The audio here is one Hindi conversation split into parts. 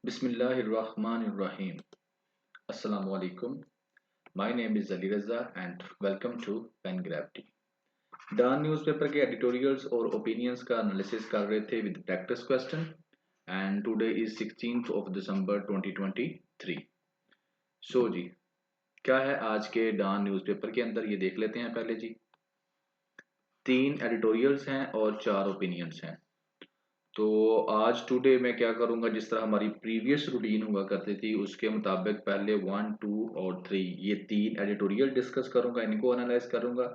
Bismillahirrahmanirrahim. Assalamu alaikum. My name is Ali Raza and welcome to Pen Gravity. Dawn newspaper के एडिटोरियल्स और ओपिनियंस का एनालिसिस कर रहे थे with practice question and today is 16th of December 2023. So जी, क्या है आज के डॉन न्यूज़पेपर के अंदर ये देख लेते हैं पहले जी. 3 एडिटोरियल्स हैं और 4 ओपिनियंस हैं. तो आज टुडे मैं क्या करूंगा, जिस तरह हमारी प्रीवियस रूटीन हुआ करती थी उसके मुताबिक पहले 1, 2 और 3 ये 3 एडिटोरियल डिस्कस करूंगा, इनको एनालाइज करूंगा.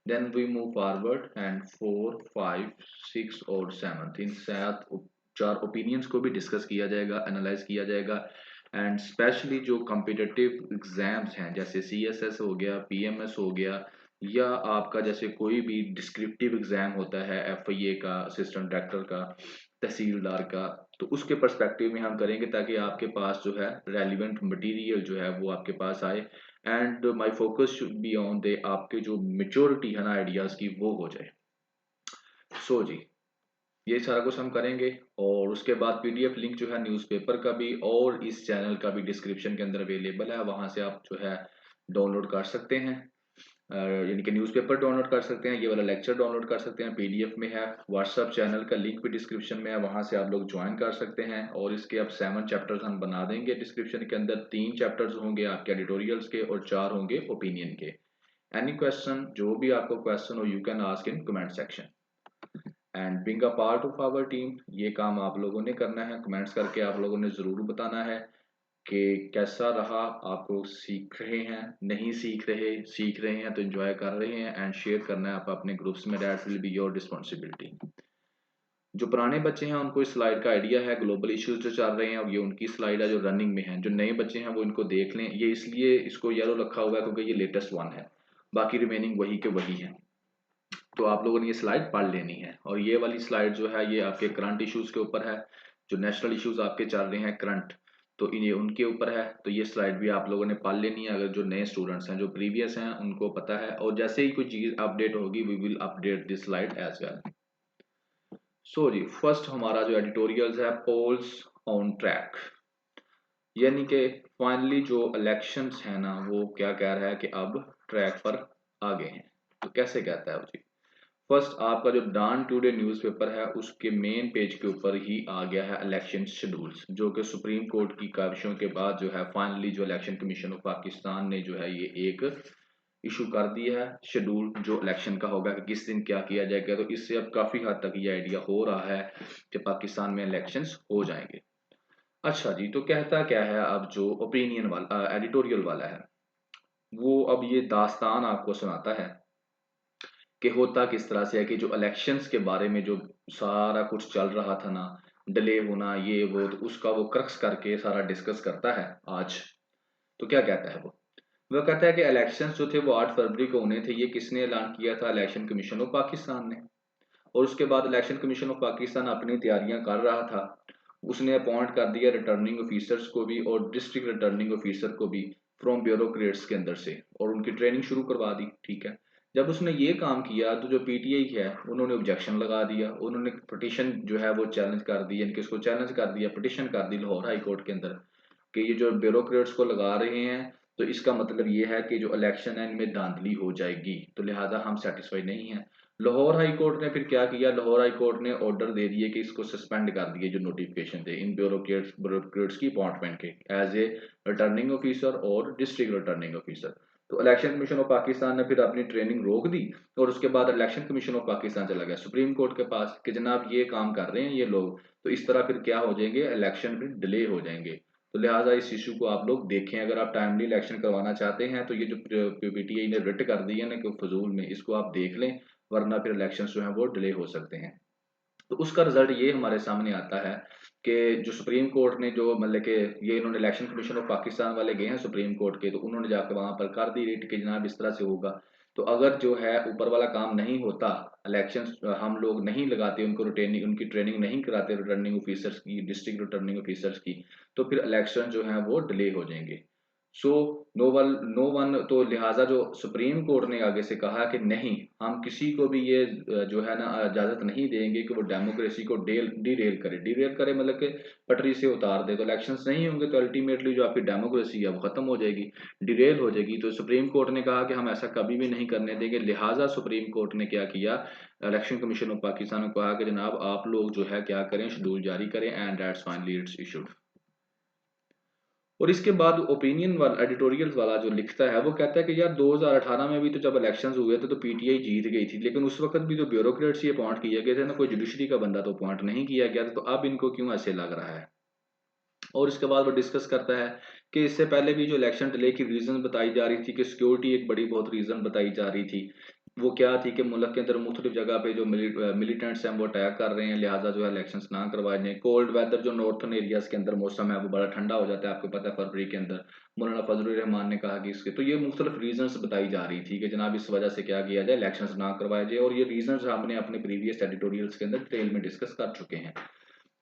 Then we move forward and 4, 5, 6 और 7 इन 4 ओपिनियंस को भी डिस्कस किया जाएगा, एनालाइज किया जाएगा. एंड स्पेशली जो कॉम्पिटिटिव एग्जाम्स हैं जैसे CSS हो गया, PMS हो गया, या आपका जैसे कोई भी डिस्क्रिप्टिव एग्जाम होता है FIA का, असिस्टेंट डायरेक्टर का, तहसीलदार का, तो उसके पर्सपेक्टिव में हम करेंगे ताकि आपके पास जो है रेलिवेंट मटेरियल जो है वो आपके पास आए. And my focus should be on the आपके जो मेच्योरिटी है ना आइडियाज की वो हो जाए. सो जी, ये सारा कुछ हम करेंगे और उसके बाद PDF लिंक जो है न्यूज़पेपर का भी और इस चैनल का भी डिस्क्रिप्शन के अंदर अवेलेबल है, वहां से आप जो है डाउनलोड कर सकते हैं. यानी कि न्यूज़पेपर डाउनलोड कर सकते हैं, ये वाला लेक्चर डाउनलोड कर सकते हैं, PDF में है. व्हाट्सएप चैनल का लिंक भी डिस्क्रिप्शन में है, वहां से आप लोग ज्वाइन कर सकते हैं. और इसके अब 7 चैप्टर्स हम बना देंगे डिस्क्रिप्शन के अंदर. 3 चैप्टर्स होंगे आपके एडिटोरियल्स के और 4 होंगे ओपिनियन के. एनी क्वेश्चन, जो भी आपको क्वेश्चन हो, you can ask in comment section and being a part of our team. ये काम आप लोगों ने करना है, कमेंट्स करके आप लोगों ने जरूर बताना है कि कैसा रहा, आपको सीख रहे हैं, नहीं सीख रहे हैं तो एंजॉय कर रहे हैं. एंड शेयर करना है आप अपने ग्रुप्स में, that will be your responsibility. जो पुराने बच्चे हैं उनको इस स्लाइड का आइडिया है, ग्लोबल इश्यूज जो चल रहे हैं अब ये उनकी स्लाइड है जो रनिंग में है. जो नए बच्चे हैं वो इनको देख लें, ये इसलिए इसको येलो रखा हुआ है क्योंकि ये लेटेस्ट वन है, बाकी रिमेनिंग वही के वही है. तो आप लोगों ने ये स्लाइड पढ़ लेनी है. और ये वाली स्लाइड जो है ये आपके करंट इश्यूज के ऊपर है, जो नेशनल इश्यूज आपके चल रहे हैं करंट, तो ये उनके ऊपर है. तो ये स्लाइड भी आप लोगों ने पढ़ लेनी है, अगर जो नए स्टूडेंट्स हैं, जो प्रीवियस हैं उनको पता है. और जैसे ही कोई चीज अपडेट होगी we will update this slide as well. So जी, फर्स्ट हमारा जो एडिटोरियल्स है, पोल्स ऑन ट्रैक, यानी कि फाइनली जो इलेक्शंस है ना वो क्या कह रहा है कि अब ट्रैक पर आ गए हैं. तो कैसे कहता है वो जी, फर्स्ट आपका जो डॉन टुडे न्यूज़पेपर है उसके मेन पेज के ऊपर ही आ गया है इलेक्शन शेड्यूल्स, जो कि सुप्रीम कोर्ट की काविशों के बाद जो है फाइनली जो इलेक्शन कमीशन ऑफ पाकिस्तान ने जो है ये एक इशू कर दिया है शेड्यूल जो इलेक्शन का होगा कि किस दिन क्या किया जाएगा. तो इससे अब काफी हद तक ये आइडिया हो रहा है कि पाकिस्तान में इलेक्शंस हो जाएंगे. अच्छा जी, तो कहता क्या है अब जो ओपिनियन वाला एडिटोरियल वाला है वो अब ये दास्तान आपको सुनाता है कि होता किस तरह से है कि जो इलेक्शंस के बारे में जो सारा कुछ चल रहा था ना, डिले होना ये वो, तो उसका वो क्रक्स करके सारा डिस्कस करता है आज. तो क्या कहता है वो कहता है कि इलेक्शंस जो थे वो 8 फरवरी को होने थे. ये किसने ऐलान किया था? इलेक्शन कमीशन ऑफ पाकिस्तान ने. और उसके बाद इलेक्शन कमीशन ऑफ पाकिस्तान अपनी तैयारियां कर रहा था, उसने अपॉइंट कर दिया रिटर्निंग ऑफिसर्स को भी और डिस्ट्रिक्ट रिटर्निंग ऑफिसर को भी फ्रॉम ब्यूरोक्रेट्स के अंदर से, और उनकी ट्रेनिंग शुरू करवा दी. ठीक है, जब उसने ये काम किया तो जो PTI है उन्होंने ऑब्जेक्शन लगा दिया, उन्होंने पिटिशन जो है वो चैलेंज कर दी, यानी कि उसको चैलेंज कर दिया, पिटिशन कर दी लाहौर हाई कोर्ट के अंदर कि ये जो ब्यूरोक्रेट्स को लगा रहे हैं तो इसका मतलब ये है कि जो इलेक्शन है इनमें धांधली हो जाएगी, तो लिहाजा हम सेटिस्फाई नहीं है. लाहौर हाई कोर्ट ने फिर क्या किया, लाहौर हाई कोर्ट ने ऑर्डर दे दिए कि इसको सस्पेंड कर दिए जो नोटिफिकेशन थे इन ब्यूरोक्रेट्स की अपॉइंटमेंट के एज ए रिटर्निंग ऑफिसर और डिस्ट्रिक्ट रिटर्निंग ऑफिसर. तो इलेक्शन कमीशन ऑफ पाकिस्तान ने फिर अपनी ट्रेनिंग रोक दी और उसके बाद इलेक्शन कमीशन ऑफ पाकिस्तान चला गया सुप्रीम कोर्ट के पास कि जनाब ये काम कर रहे हैं ये लोग, तो इस तरह फिर क्या हो जाएंगे, इलेक्शन फिर डिले हो जाएंगे. तो लिहाजा इस इशू को आप लोग देखें, अगर आप टाइमली इलेक्शन करवाना चाहते हैं तो ये जो PTI ने रिट कर दी है ना कि फजूल में, इसको आप देख लें, वरना फिर इलेक्शन जो है वो डिले हो सकते हैं. तो उसका रिजल्ट ये हमारे सामने आता है कि जो सुप्रीम कोर्ट ने जो मतलब कि ये इन्होंने इलेक्शन कमीशन ऑफ पाकिस्तान वाले गए हैं सुप्रीम कोर्ट के, तो उन्होंने जाकर वहां पर कर दी रेट कि जनाब इस तरह से होगा. तो अगर जो है ऊपर वाला काम नहीं होता, इलेक्शन हम लोग नहीं लगाते, उनको रिटेनिंग उनकी ट्रेनिंग नहीं कराते रिटर्निंग ऑफिसर्स की, डिस्ट्रिक्ट रिटर्निंग ऑफिसर्स की, तो फिर इलेक्शन जो है वो डिले हो जाएंगे. सो नो वन तो लिहाजा जो सुप्रीम कोर्ट ने आगे से कहा कि नहीं, हम किसी को भी ये जो है ना इजाजत नहीं देंगे कि वो डेमोक्रेसी को डीरेल करे मतलब कि पटरी से उतार दे। तो इलेक्शंस नहीं होंगे तो अल्टीमेटली जो आपकी डेमोक्रेसी है वो खत्म हो जाएगी, डिरेल हो जाएगी। तो सुप्रीम कोर्ट ने कहा कि हम ऐसा कभी भी नहीं करने देंगे। लिहाजा सुप्रीम कोर्ट ने क्या किया, इलेक्शन कमीशन ऑफ पाकिस्तान को कहा कि जनाब आप लोग जो है क्या करें, शेड्यूल जारी करें and that's finally it's issued. और इसके बाद ओपिनियन वाला एडिटोरियल वाला जो लिखता है वो कहता है कि यार 2018 में भी तो जब इलेक्शंस हुए थे तो पीटीआई जीत गई थी, लेकिन उस वक्त भी जो ब्यूरोक्रेट्स ये अपॉइंट किए गए थे ना, कोई जुडिशरी का बंदा तो अपॉइंट नहीं किया गया था, तो अब इनको क्यों ऐसे लग रहा है। और इसके बाद वो डिस्कस करता है कि इससे पहले भी जो इलेक्शन डिले की रीजन बताई जा रही थी कि सिक्योरिटी एक बड़ी बहुत रीजन बताई जा रही थी। वो क्या थी कि मुल्क के अंदर मुख्तलिफ जगह पे जो मिलिटेंट्स हैं वो अटैक कर रहे हैं, लिहाजा जो है इलेक्शंस ना करवाए जाएं। कोल्ड वेदर जो नॉर्थन एरियाज के अंदर मौसम है वो बड़ा ठंडा हो जाता है, आपको पता है फरवरी के अंदर। मौलाना फजलुर रहमान ने कहा कि इसके तो ये मुख्तलिफ रीजंस बताई जा रही थी कि जनाब इस वजह से क्या किया जाए, इलेक्शंस ना करवाए जाए। और ये रीजंस हमने अपने प्रीवियस एडिटोरियल्स के अंदर डिटेल में डिस्कस कर चुके हैं।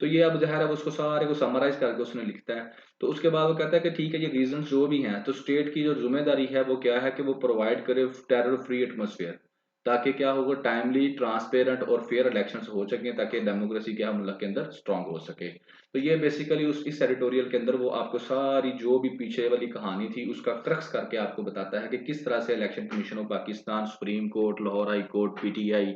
तो ये अब ज़ाहिर है वो उसको सारे को समराइज करके उसने लिखता है। तो उसके बाद वो कहता है कि ठीक है ये रीजंस जो भी हैं, तो स्टेट की जो जिम्मेदारी है वो क्या है कि वो प्रोवाइड करे टेरर फ्री एटमोसफेयर, ताकि क्या होगा, टाइमली ट्रांसपेरेंट और फेयर इलेक्शंस हो सकें, ताकि डेमोक्रेसी क्या है मुल्क के अंदर स्ट्रांग हो सके। तो ये बेसिकली उस इस एडिटोरियल के अंदर वो आपको सारी जो भी पीछे वाली कहानी थी उसका क्रक्स करके आपको बताता है कि किस तरह से election commission of Pakistan, supreme court, Lahore high court, PTI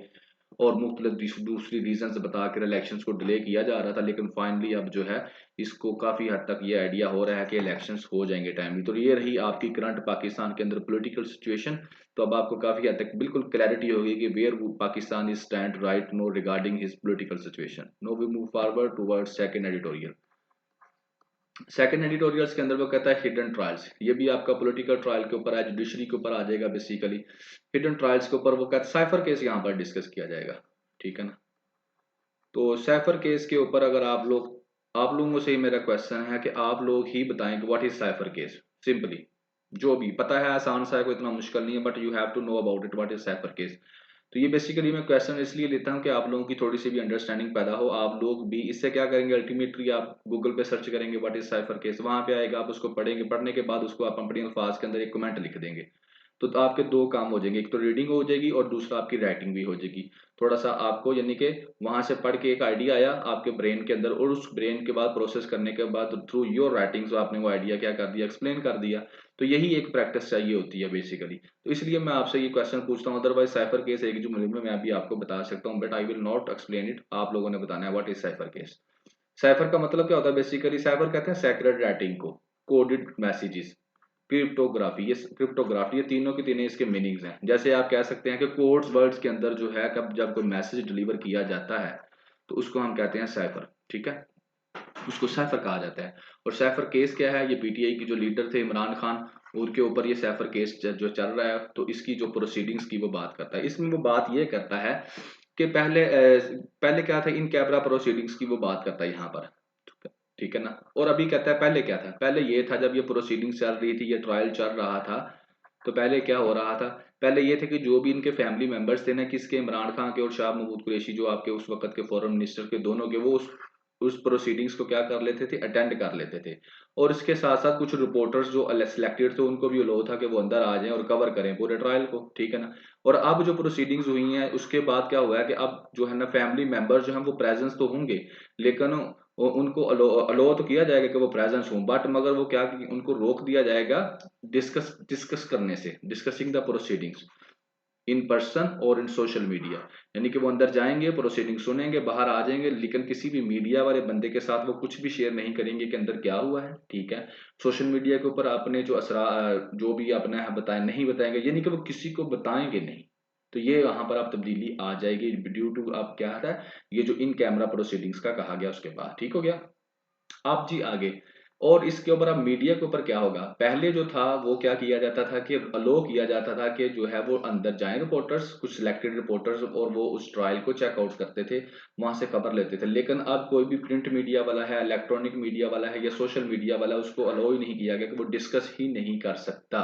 और मुख्तलिफ दूसरी रीजंस बताकर इलेक्शंस को डिले किया जा रहा था, लेकिन फाइनली अब जो है इसको काफ़ी हद तक ये आइडिया हो रहा है कि इलेक्शंस हो जाएंगे टाइमली। तो ये रही आपकी करंट पाकिस्तान के अंदर पॉलिटिकल सिचुएशन। तो अब आपको काफ़ी हद तक बिल्कुल क्लैरिटी होगी कि where Pakistan is stand right now regarding his political situation. Now we move forward towards second editorial. Second editorials के अंदर वो कहता है हिडन ट्रायल्स, ये भी आपका पॉलिटिकल ट्रायल के ऊपर है, जुडिशरी के ऊपर आ जाएगा बेसिकली। हिडन ट्रायल्स के ऊपर वो कहता है साइफर केस यहाँ पर डिस्कस किया जाएगा, ठीक है ना। तो साइफर केस के ऊपर अगर आप लोगों से ही मेरा क्वेश्चन है कि आप लोग ही बताएं कि what is cipher case simply. जो भी पता है आसान सा है, कोई इतना मुश्किल नहीं है, but you have to know about it what is cipher case. तो ये बेसिकली मैं क्वेश्चन इसलिए लेता हूँ कि आप लोगों की थोड़ी सी भी अंडरस्टैंडिंग पैदा हो। आप लोग भी इससे क्या करेंगे, अल्टीमेटली आप गूगल पे सर्च करेंगे व्हाट इज साइफर केस, वहां पे आएगा, आप उसको पढ़ेंगे, पढ़ने के बाद उसको आप अपनी अल्फाज के अंदर एक कमेंट लिख देंगे। तो आपके दो काम हो जाएंगे, एक तो रीडिंग हो जाएगी और दूसरा आपकी राइटिंग भी हो जाएगी। थोड़ा सा आपको यानी कि वहां से पढ़ के एक आइडिया आया आपके ब्रेन के अंदर, और उस ब्रेन के बाद प्रोसेस करने के बाद थ्रू योर राइटिंग्स आपने वो आइडिया क्या कर दिया, एक्सप्लेन कर दिया। तो यही एक प्रैक्टिस चाहिए होती है बेसिकली। तो इसलिए मैं आपसे ये क्वेश्चन पूछता हूँ, अदरवाइज साइफर केस एक जुमले में मैं अभी आपको बता सकता हूँ, but I will not explain it, आप लोगों ने बताना है what is cipher case. Cipher का मतलब क्या होता है बेसिकली, साइफर कहते हैं सेक्रेट राइटिंग को, कोडेड मैसेजेस, क्रिप्टोग्राफी, ये तीनों के तीनों इसके मीनिंग्स हैं। जैसे आप कह सकते हैं कि कोड्स वर्ड्स के अंदर जो है कब जब कोई मैसेज डिलीवर किया जाता है तो उसको हम कहते हैं साइफर, ठीक है, उसको साइफर कहा जाता है। और साइफर केस क्या है, ये पीटीआई की जो लीडर थे इमरान खान, उनके ऊपर ये साइफर केस जो चल रहा है, तो इसकी जो प्रोसीडिंग्स की वो बात करता है। इसमें वो बात ये करता है कि पहले क्या था, इन कैमरा प्रोसीडिंग्स की वो बात करता है यहाँ पर, ठीक है ना। और अभी कहता है पहले क्या था, पहले ये था जब ये प्रोसीडिंग्स चल रही थी, ये ट्रायल चल रहा था, तो पहले क्या हो रहा था, पहले ये थे कि जो भी इनके फैमिली मेंबर्स थे ना, किसके, इमरान खान के और शाह महमूद कुरैशी जो आपके उस वक्त के फॉरेन मिनिस्टर के, दोनों के, वो उस प्रोसीडिंग्स को क्या कर लेते थे, अटेंड कर लेते थे। और इसके साथ साथ कुछ रिपोर्टर्स जो सिलेक्टेड थे उनको भी अलाउ था कि वो अंदर आ जाएं और कवर करें पूरे ट्रायल को, ठीक है ना। और अब जो प्रोसीडिंग्स हुई हैं उसके बाद क्या हुआ है कि अब जो है ना फैमिली मेंबर्स जो हैं वो प्रेजेंस तो होंगे, लेकिन उनको अलो तो किया जाएगा कि वो प्रेजेंस हों, बट मगर वो क्या कि उनको रोक दिया जाएगा डिस्कस डिस्कस करने से, discussing the proceedings in person और इन सोशल मीडिया। यानी कि वो अंदर जाएंगे, प्रोसीडिंग सुनेंगे, बाहर आ जाएंगे, लेकिन किसी भी मीडिया वाले बंदे के साथ वो कुछ भी शेयर नहीं करेंगे कि अंदर क्या हुआ है, ठीक है। सोशल मीडिया के ऊपर अपने जो जो भी अपना है बताए नहीं बताएंगे, यानी कि वो किसी को बताएंगे नहीं। तो ये यहाँ पर आप तब्दीली आ जाएगी ड्यू टू आप क्या है ये जो इन कैमरा प्रोसीडिंग्स का कहा गया उसके बाद, ठीक हो गया। आप जी आगे। और इसके ऊपर अब मीडिया के ऊपर क्या होगा, पहले जो था वो क्या किया जाता था कि अलो किया जाता था कि जो है वो अंदर जाएं रिपोर्टर्स, कुछ सिलेक्टेड रिपोर्टर्स, और वो उस ट्रायल को चेकआउट करते थे, वहां से खबर लेते थे। लेकिन अब कोई भी प्रिंट मीडिया वाला है, इलेक्ट्रॉनिक मीडिया वाला है या सोशल मीडिया वाला, उसको अलो ही नहीं किया गया कि वो डिस्कस ही नहीं कर सकता।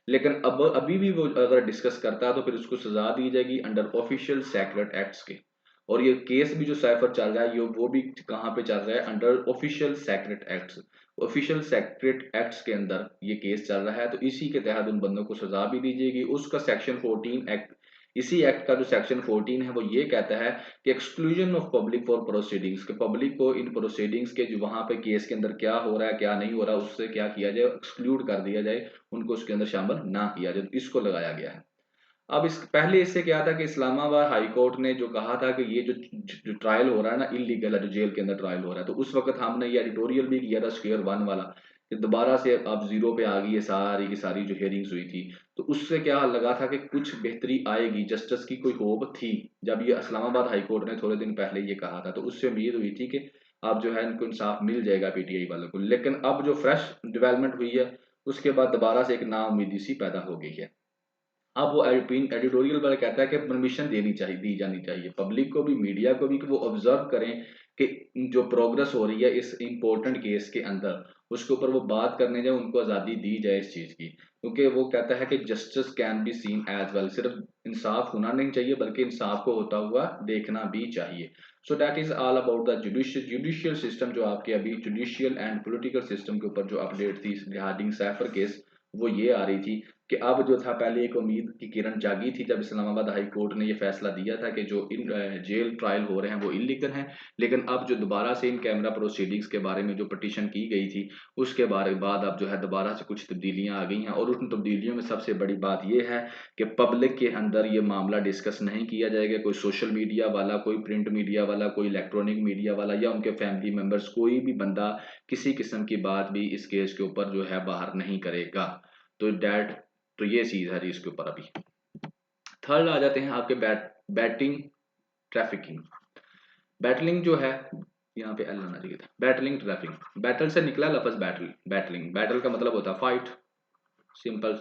लेकिन अब अभी भी वो अगर डिस्कस करता है तो फिर उसको सजा दी जाएगी अंडर ऑफिशियल सेक्रेट एक्ट्स के। और ये केस भी जो साइफर चल रहा है ये वो भी कहाँ पे चल रहा है, under official secret acts. Official secret acts के अंदर ये केस चल रहा है, तो इसी के तहत उन बंदों को सजा भी दी जाएगी। उसका सेक्शन 14 एक्ट, इसी एक्ट का जो सेक्शन 14 है वो ये कहता है कि exclusion of public for proceedings, के पब्लिक को इन प्रोसीडिंग्स के जो वहां पे केस के अंदर क्या हो रहा है क्या नहीं हो रहा उससे क्या किया जाए, एक्सक्लूड कर दिया जाए, उनको उसके अंदर शामिल ना किया जाए, तो इसको लगाया गया है। अब इस पहले इससे क्या था कि इस्लामाबाद हाई कोर्ट ने जो कहा था कि ये जो ट्रायल हो रहा है ना इलीगल है, जो जेल के अंदर ट्रायल हो रहा है, तो उस वक्त हमने ये एडिटोरियल भी किया था स्क्वायर वन वाला कि दोबारा से अब जीरो पे आ गई है सारी की सारी जो हेयरिंग्स हुई थी। तो उससे क्या लगा था कि कुछ बेहतरी आएगी, जस्टिस की कोई होप थी। जब ये इस्लामाबाद हाई कोर्ट ने थोड़े दिन पहले ये कहा था तो उससे उम्मीद हुई थी कि अब जो है इनको इंसाफ मिल जाएगा पीटीआई वालों को। लेकिन अब जो फ्रेश डेवलपमेंट हुई है उसके बाद दोबारा से एक नाउम्मीदी सी पैदा हो गई है। अब वो एडिटोरियल वाला कहता है कि परमिशन देनी चाहिए, दी जानी चाहिए पब्लिक को भी, मीडिया को भी, कि वो ऑब्जर्व करें कि जो प्रोग्रेस हो रही है इस इम्पोर्टेंट केस के अंदर उसके ऊपर वो बात करने जाए, उनको आज़ादी दी जाए इस चीज़ की। क्योंकि वो कहता है कि justice can be seen as well, सिर्फ इंसाफ होना नहीं चाहिए बल्कि इंसाफ को होता हुआ देखना भी चाहिए। So that is all about the judicial system. जो आपके अभी जुडिशियल एंड पॉलिटिकल सिस्टम के ऊपर जो अपडेट थी रिगार्डिंग सैफर केस, वो ये आ रही थी कि अब जो था, पहले एक उम्मीद की किरण जागी थी जब इस्लामाबाद हाई कोर्ट ने ये फैसला दिया था कि जो इन जेल ट्रायल हो रहे हैं वो इलीगल हैं। लेकिन अब जो दोबारा से इन कैमरा प्रोसीडिंग्स के बारे में जो पिटीशन की गई थी उसके बारे बाद अब जो है दोबारा से कुछ तब्दीलियां आ गई हैं। और उन तब्दीलियों में सबसे बड़ी बात यह है कि पब्लिक के अंदर ये मामला डिस्कस नहीं किया जाएगा। कोई सोशल मीडिया वाला, कोई प्रिंट मीडिया वाला, कोई इलेक्ट्रॉनिक मीडिया वाला या उनके फैमिली मेम्बर्स, कोई भी बंदा किसी किस्म की बात भी इस केस के ऊपर जो है बाहर नहीं करेगा। तो डैट, तो ये चीज है जी इसके ऊपर। अभी थर्ड आ जाते हैं आपके बैटिंग ट्रैफिकिंग। बैटलिंग जो है, यहाँ पे एल आना चाहिए था, बैटलिंग ट्रैफिकिंग, बैटल से निकला लफ्ज बैटल। बैटलिंग, बैटल का मतलब होता है फाइट, सिंपल,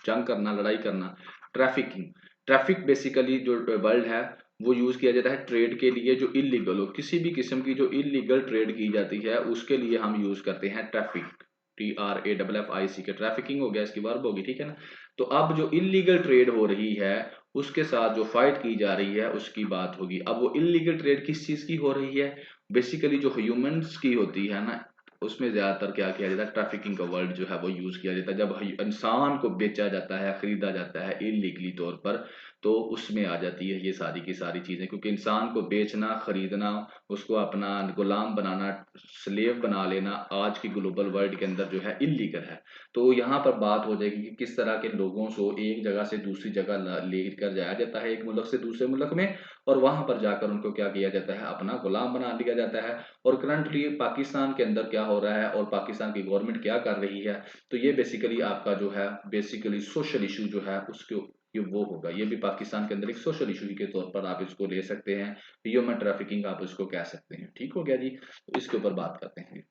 जंग करना, लड़ाई करना। ट्रैफिकिंग, ट्रैफिक बेसिकली जो वर्ड है वो यूज किया जाता है ट्रेड के लिए जो इलीगल हो, किसी भी किस्म की जो इलीगल ट्रेड की जाती है उसके लिए हम यूज करते हैं ट्रैफिक, TRAFFIC के, ट्रैफिकिंग हो गया इसकी वर्ब होगी, ठीक है ना। तो अब जो इलीगल ट्रेड हो रही है उसके साथ जो फाइट की जा रही है उसकी बात होगी। अब वो इलीगल ट्रेड किस चीज की हो रही है, बेसिकली जो ह्यूमंस की होती है ना, उसमें ज्यादातर क्या किया जाता है, ट्रैफिकिंग का वर्ड जो है वो यूज किया जाता है। जब इंसान को बेचा जाता है, खरीदा जाता है इलीगली तौर पर, तो उसमें आ जाती है ये सारी की सारी चीजें। क्योंकि इंसान को बेचना, खरीदना, उसको अपना गुलाम बनाना, स्लेव बना लेना आज की ग्लोबल वर्ल्ड के अंदर जो है इलीगल है। तो यहाँ पर बात हो जाएगी कि किस तरह के लोगों को एक जगह से दूसरी जगह लेकर जाया जाता है, एक मुल्क से दूसरे मुल्क में, और वहां पर जाकर उनको क्या किया जाता है, अपना गुलाम बना लिया जाता है। और करंटली पाकिस्तान के अंदर क्या हो रहा है और पाकिस्तान की गवर्नमेंट क्या कर रही है, तो ये बेसिकली आपका जो है बेसिकली सोशल इशू जो है उसके ये वो होगा। ये भी पाकिस्तान के अंदर एक सोशल इशू के तौर पर आप इसको ले सकते हैं, ह्यूमन ट्रैफिकिंग आप इसको कह सकते हैं। ठीक हो गया जी, तो इसके ऊपर बात करते हैं।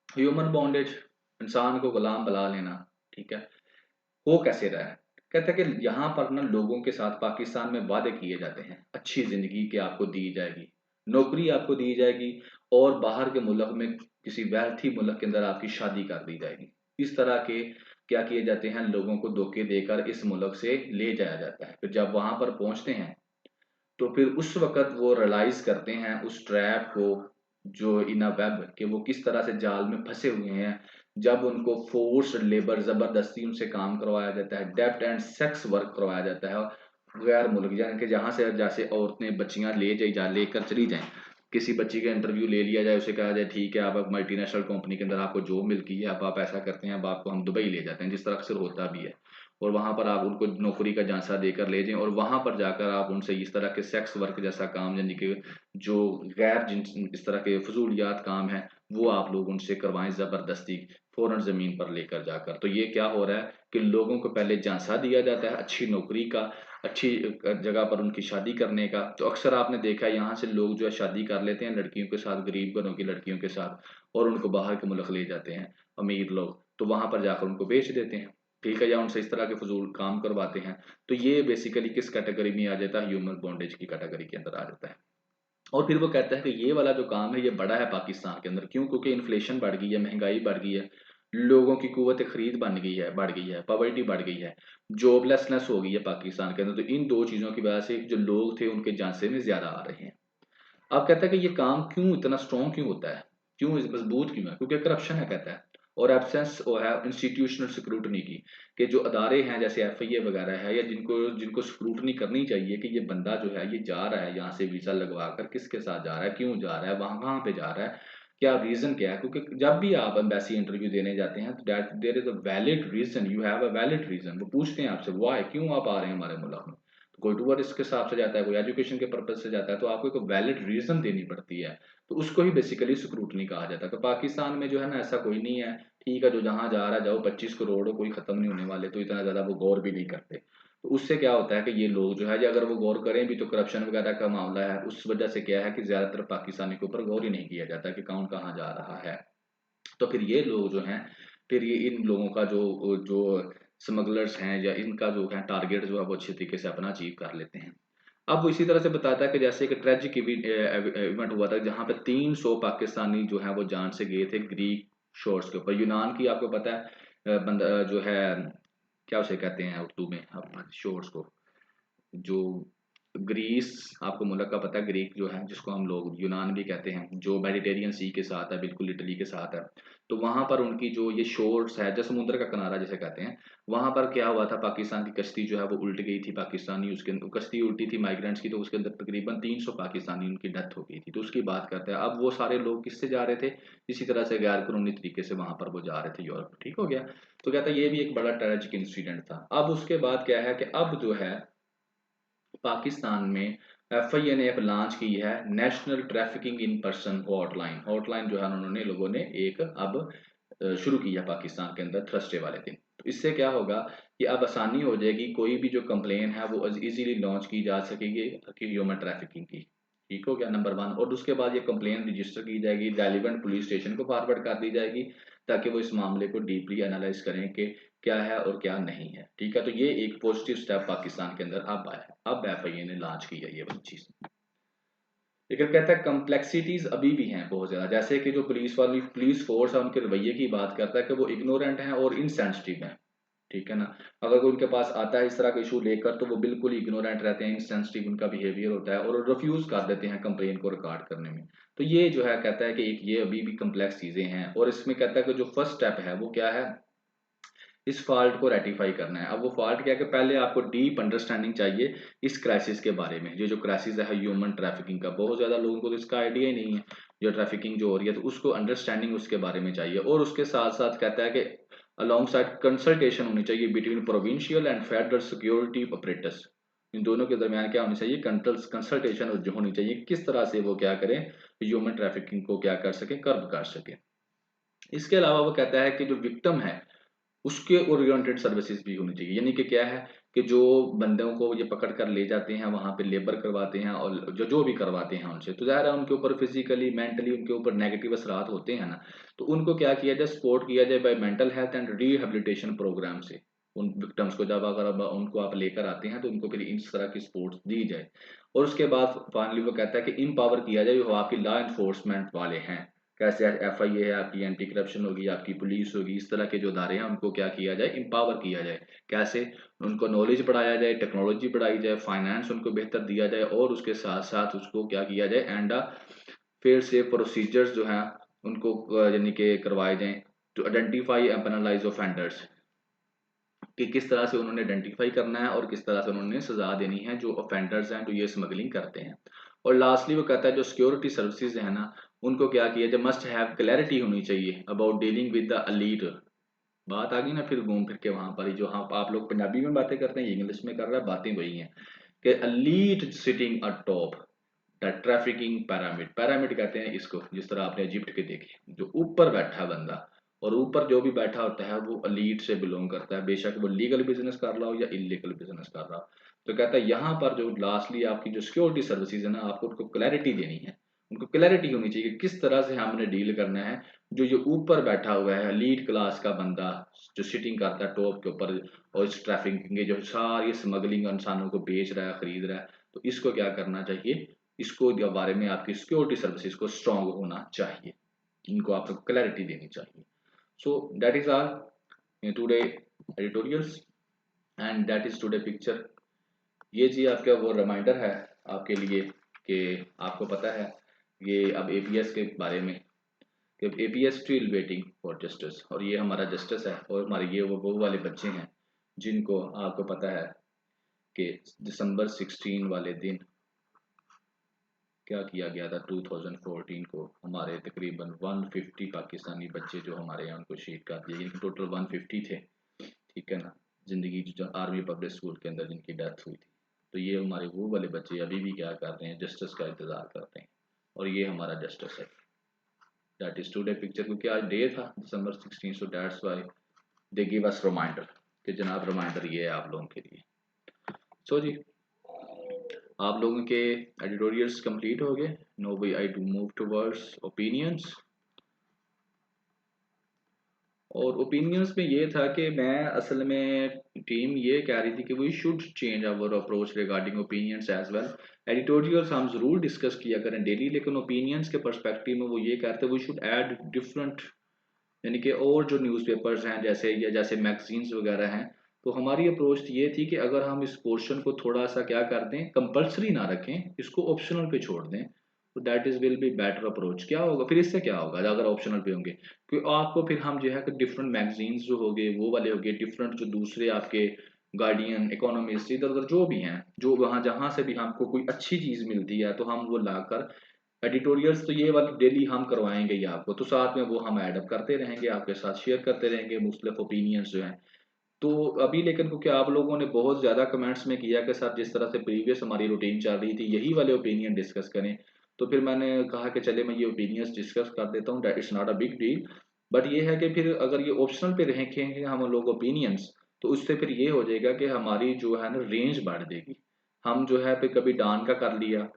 ह्यूमन बॉन्डेज, इंसान को गुलाम बना लेना, ठीक है, वो कैसे रहा है। कहते हैं कि यहाँ पर ना लोगों के साथ पाकिस्तान में वादे किए जाते हैं, अच्छी जिंदगी की आपको दी जाएगी, नौकरी आपको दी जाएगी, और बाहर के मुल्क में किसी वेल्थी मुल्क के अंदर आपकी शादी कर दी जाएगी। इस तरह के क्या किए जाते हैं, लोगों को धोखे देकर इस मुल्क से ले जाया जाता है। फिर जब वहां पर पहुंचते हैं तो फिर उस वक़्त वो रियलाइज़ करते हैं उस ट्रैप को, जो इन अ वेब, कि वो किस तरह से जाल में फँसे हुए हैं। जब उनको फ़ोर्स्ड लेबर, ज़बरदस्ती उनसे काम करवाया जाता है, डेब्ट एंड सेक्स वर्क करवाया जाता है, गैर मुल्क यानी कि जहाँ से जैसे औरतें, बच्चियाँ ले जाई जा लेकर चली जाएँ। किसी बच्ची का इंटरव्यू ले लिया जाए, उसे कहा जाए ठीक है अब मल्टीनेशनल कंपनी के अंदर आपको जॉब मिलती है, अब आप ऐसा करते हैं, अब आपको हम दुबई ले जाते हैं, जिस तरह अक्सर होता भी है। और वहाँ पर आप उनको नौकरी का झांसा देकर ले जाएं और वहाँ पर जाकर आप उनसे इस तरह के सेक्स वर्क जैसा काम, यानी कि जो गैर जिन इस तरह के फजूलियात काम है वो आप लोग उनसे करवाएं ज़बरदस्ती, फौरन ज़मीन पर लेकर जाकर। तो ये क्या हो रहा है कि लोगों को पहले झांसा दिया जाता है अच्छी नौकरी का, अच्छी जगह पर उनकी शादी करने का। तो अक्सर आपने देखा है यहाँ से लोग जो है शादी कर लेते हैं लड़कियों के साथ, गरीब घरों की लड़कियों के साथ, और उनको बाहर के मुल्क ले जाते हैं अमीर लोग, तो वहाँ पर जाकर उनको बेच देते हैं, ठीक है, या उनसे इस तरह के फजूल काम करवाते हैं। तो ये बेसिकली किस कैटेगरी में आ जाता है, ह्यूमन बॉन्डेज की कैटेगरी के अंदर आ जाता है। और फिर वो कहता है कि ये वाला जो काम है ये बड़ा है पाकिस्तान के अंदर, क्यों, क्योंकि इन्फ्लेशन बढ़ गई है, महंगाई बढ़ गई है, लोगों की कुव्वत खरीद बढ़ गई है, पॉवर्टी बढ़ गई है, जॉबलेसनेस हो गई है पाकिस्तान के अंदर। तो इन दो चीज़ों की वजह से जो लोग थे उनके झांसे में ज़्यादा आ रहे हैं। अब कहता है कि ये काम क्यों इतना स्ट्रॉन्ग क्यों होता है, क्यों मजबूत क्यों है, क्योंकि करप्शन है कहता है, और एब्सेंस वो है इंस्टीट्यूशनल स्क्रूटनी की, कि जो अदारे हैं जैसे एफआईए वगैरह है, या जिनको जिनको स्क्रूटनी करनी चाहिए कि ये बंदा जो है ये जा रहा है यहाँ से वीजा लगवा कर, किसके साथ जा रहा है, क्यों जा रहा है, वहाँ कहाँ पे जा रहा है, क्या रीजन क्या है। क्योंकि जब भी आप एम्बेसी इंटरव्यू देने जाते हैं तो that there is a valid reason, you have a valid reason, वो पूछते हैं आपसे वाई, क्यों आप आ रहे हैं हमारे मुल्क में। कोई टूरिस्ट के हिसाब से जाता है, कोई एजुकेशन के पर्पज से जाता है, तो आपको एक वैलिड रीजन देनी पड़ती है। तो उसको ही बेसिकली स्क्रूटनी कहा जाता है। तो पाकिस्तान में जो है ना ऐसा कोई नहीं है, ठीक है जो जहां जा रहा है जाओ, 25 करोड़ हो, कोई खत्म नहीं होने वाले, तो इतना ज्यादा वो गौर भी नहीं करते। तो उससे क्या होता है कि ये लोग जो है, या अगर वो गौर करें भी तो करप्शन वगैरह का मामला है, उस वजह से क्या है कि ज्यादातर पाकिस्तानी के ऊपर गौर ही नहीं किया जाता कि कौन कहाँ जा रहा है। तो फिर ये लोग जो हैं, फिर ये इन लोगों का जो जो स्मगलर्स हैं या इनका जो है टारगेट जो है वो अच्छे तरीके से अपना अचीव कर लेते हैं। अब वो इसी तरह से बताता है कि जैसे एक ट्रेजिक इवेंट हुआ था जहाँ पे 300 पाकिस्तानी जो है वो जान से गए थे ग्रीक शोर्स के ऊपर। यूनान की आपको पता है बंदा जो है, क्या उसे कहते हैं उर्दू में अब शोर्स को, जो ग्रीस, आपको मुल्क का पता है, ग्रीक जो है जिसको हम लोग यूनान भी कहते हैं, जो मेडिटेरियन सी के साथ है, बिल्कुल इटली के साथ है। तो वहां पर उनकी जो ये शोर्स है, जो समुद्र का किनारा जिसे कहते हैं, वहां पर क्या हुआ था, पाकिस्तान की कश्ती जो है वो उल्ट गई थी, पाकिस्तानी उसके कश्ती उल्टी थी माइग्रेंट्स की, तो उसके अंदर तकरीबन 300 पाकिस्तानी उनकी डेथ हो गई थी। तो उसकी बात करते हैं। अब वो सारे लोग किससे जा रहे थे, इसी तरह से गैर कानूनी तरीके से वहां पर वो जा रहे थे यूरोप, ठीक हो गया। तो कहता है ये भी एक बड़ा ट्रेजिक इंसिडेंट था। अब उसके बाद क्या है कि अब जो है पाकिस्तान में एफआईए ने एक लॉन्च की है national trafficking in person hotline. Hotline जो है उन्होंने लोगों ने एक अब शुरू किया पाकिस्तान के अंदर थर्सडे वाले दिन। तो इससे क्या होगा कि अब आसानी हो जाएगी, कोई भी जो कंप्लेन है वो इजीली लॉन्च की जा सकेगी कि ह्यूमन ट्रैफिकिंग की। ठीक हो गया नंबर वन। और उसके बाद ये कंप्लेन रजिस्टर की जाएगी, रेलिवेंट पुलिस स्टेशन को फॉरवर्ड कर दी जाएगी, ताकि वो इस मामले को डीपली एनालाइज करें कि क्या है और क्या नहीं है। ठीक है, तो ये एक पॉजिटिव स्टेप पाकिस्तान के अंदर अब आया है, अब एफआईए ने लॉन्च की है ये वाली चीज। लेकिन कहता है कम्प्लेक्सिटीज अभी भी हैं बहुत ज्यादा, जैसे कि जो पुलिस फोर्स है उनके रवैये की बात करता है कि वो इग्नोरेंट हैं और इनसेंसिटिव हैं। ठीक है ना, अगर कोई उनके पास आता है इस तरह का इशू लेकर तो वो बिल्कुल इग्नोरेंट रहते हैं, इनसेंसिटिव उनका बिहेवियर होता है, और रिफ्यूज कर देते हैं कंप्लेन को रिकॉर्ड करने में। तो ये जो है कहता है कि एक ये अभी भी कम्प्लेक्स चीजें हैं। और इसमें कहता है कि जो फर्स्ट स्टेप है वो क्या है, इस फॉल्ट को रेटिफाई करना है। अब वो फॉल्ट क्या है कि पहले आपको डीप अंडरस्टैंडिंग चाहिए इस क्राइसिस के बारे में। ये जो क्राइसिस है ह्यूमन ट्रैफिकिंग का, बहुत ज्यादा लोगों को तो इसका आइडिया ही नहीं है, जो ट्रैफिकिंग जो हो रही है, तो उसको अंडरस्टैंडिंग उसके बारे में चाहिए। और उसके साथ साथ कहता है कि अलॉन्ग साइड कंसल्टेशन होनी चाहिए between provincial and federal security operators. इन दोनों के दरमियान क्या होनी चाहिए, कंसल्टेशन जो होनी चाहिए, किस तरह से वो क्या करें, ह्यूमन ट्रैफिकिंग को क्या कर सके, कर्ब कर सके। इसके अलावा वो कहता है कि जो विक्टिम है उसके ओरिएंटेड सर्विसेज भी होनी चाहिए। यानी कि क्या है कि जो बंदों को ये पकड़ कर ले जाते हैं वहां पे लेबर करवाते हैं, और जो जो भी करवाते हैं उनसे, तो ज़ाहिर है उनके ऊपर फिजिकली मेंटली उनके ऊपर नेगेटिव असरात होते हैं ना। तो उनको क्या किया जाए, सपोर्ट किया जाए by mental health and rehabilitation programme से। उन विक्टिम्स को जब अगर अब उनको आप लेकर आते हैं तो उनको फिर इस तरह की सपोर्ट दी जाए। और उसके बाद फाइनली वो कहता है कि इम्पावर किया जाए जो आपकी लॉ इन्फोर्समेंट वाले हैं। कैसे एफआईए है आपकी, एंटी करप्शन होगी आपकी, पुलिस होगी, इस तरह के जो अदारे हैं उनको क्या किया जाए, इंपावर किया जाए। कैसे, उनको नॉलेज बढ़ाया जाए, टेक्नोलॉजी बढ़ाई जाए, फाइनेंस उनको बेहतर दिया जाए, और उसके साथ साथ उसको क्या किया जाए, एंड फिर से प्रोसीजर्स जो हैं उनको यानी कि करवाए जाएं to identify and penalise offenders, कि किस तरह से उन्होंने आइडेंटिफाई करना है और किस तरह से उन्होंने सजा देनी है जो ऑफेंडर्स हैं जो ये स्मगलिंग करते हैं। और लास्टली वो कहता है जो सिक्योरिटी सर्विसेज है ना, उनको क्या किया जाए, मस्ट हैव क्लैरिटी होनी चाहिए about dealing with the elite. बात आ गई ना फिर घूम फिर के वहां पर ही, जो हाँ आप लोग पंजाबी में बातें करते हैं, इंग्लिश में कर रहा है, बातें वही हैं कि elite sitting atop the trafficking pyramid. Pyramid कहते हैं इसको, जिस तरह आपने इजिप्ट के देखे, जो ऊपर बैठा बंदा, और ऊपर जो भी बैठा होता है वो एलीट से बिलोंग करता है, बेशक वो लीगल बिजनेस कर रहा हो या इलीगल बिजनेस कर रहा हो। तो कहता है यहाँ पर जो लास्टली आपकी जो सिक्योरिटी सर्विसेज है ना, आपको उनको क्लैरिटी देनी है, उनको क्लैरिटी होनी चाहिए किस तरह से हमने डील करना है। जो ये ऊपर बैठा हुआ है लीड क्लास का बंदा, जो सिटिंग करता है टॉप के ऊपर, और इस ट्रैफिकिंग जो सारी स्मगलिंग इंसानों को बेच रहा है, खरीद रहा है, तो इसको क्या करना चाहिए, इसको के बारे में आपकी सिक्योरिटी सर्विसेज को स्ट्रांग होना चाहिए, इनको आपको क्लैरिटी देनी चाहिए। So that is all today editorials and that is today picture. ये जी आपका वो रिमाइंडर है आपके लिए कि आपको पता है ये अब एपीएस के बारे में कि APS still waiting for justice, और ये हमारा जस्टिस है और हमारे ये वो वाले बच्चे हैं जिनको आपको पता है कि दिसंबर 16 वाले दिन क्या किया गया था 2014 को। हमारे तकरीबन 150 पाकिस्तानी बच्चे जो हमारे यहाँ उनको शहीद कर दिए, इनके टोटल 150 थे, ठीक है ना, जिंदगी जो आर्मी पब्लिक स्कूल के अंदर जिनकी डेथ हुई थी। तो ये हमारे वो वाले बच्चे अभी भी क्या कर रहे हैं, जस्टिस का इंतजार करते हैं, और ये हमारा जस्टिस है। दैट इज टुडे पिक्चर, क्योंकि आज डे था दिसंबर 16, so that's why they give us reminder कि जनाब रिमाइंडर ये है आप लोगों के लिए। सो जी आप लोगों के एडिटोरियल्स कंप्लीट हो गए। Now we I to move towards opinions. और ओपिनियंस में ये था कि मैं असल में टीम ये कह रही थी कि we should change our approach regarding opinions as well. Editorials हम ज़रूर डिस्कस किया करें डेली, लेकिन ओपिनियंस के पर्सपेक्टिव में वो ये कहते हैं वी शुड ऐड डिफरेंट, यानी कि और जो न्यूज़पेपर्स हैं जैसे मैगजीन्स वगैरह हैं, तो हमारी अप्रोच ये थी कि अगर हम इस पोर्शन को थोड़ा सा क्या कर दें, कंपल्सरी ना रखें, इसको ऑप्शनल पे छोड़ दें, तो that is will be better approach. क्या होगा फिर, इससे क्या होगा अगर ऑप्शनल पे होंगे, क्योंकि आपको फिर हम जो है कि डिफरेंट मैगजीन्स जो हो गए वो वाले हो गए, डिफरेंट जो दूसरे आपके गार्डियन, इकोनॉमिस्ट, इधर उधर जो भी हैं, जो वहाँ जहाँ से भी हमको कोई अच्छी चीज़ मिलती है तो हम वो लाकर एडिटोरियल्स, तो ये वाली डेली हम करवाएंगे ही आपको, तो साथ में वो हम ऐड अप करते रहेंगे, आपके साथ शेयर करते रहेंगे मुख्तलिफ ओपिनियंस जो हैं। तो अभी लेकिन क्योंकि आप लोगों ने बहुत ज़्यादा कमेंट्स में किया कि साहब जिस तरह से प्रीवियस हमारी रूटीन चल रही थी यही वाले ओपिनियन डिस्कस करें, तो फिर मैंने कहा कि चले मैं ये ओपिनियंस डिस्कस कर देता हूँ, that is not a big deal. But ये है कि फिर अगर ये ऑप्शनल पे रखेंगे हम लोग ओपिनियंस, तो उससे फिर ये हो जाएगा कि हमारी जो है ना रेंज बढ़ जाएगी। हम जो है फिर कभी डॉन का कर लिया,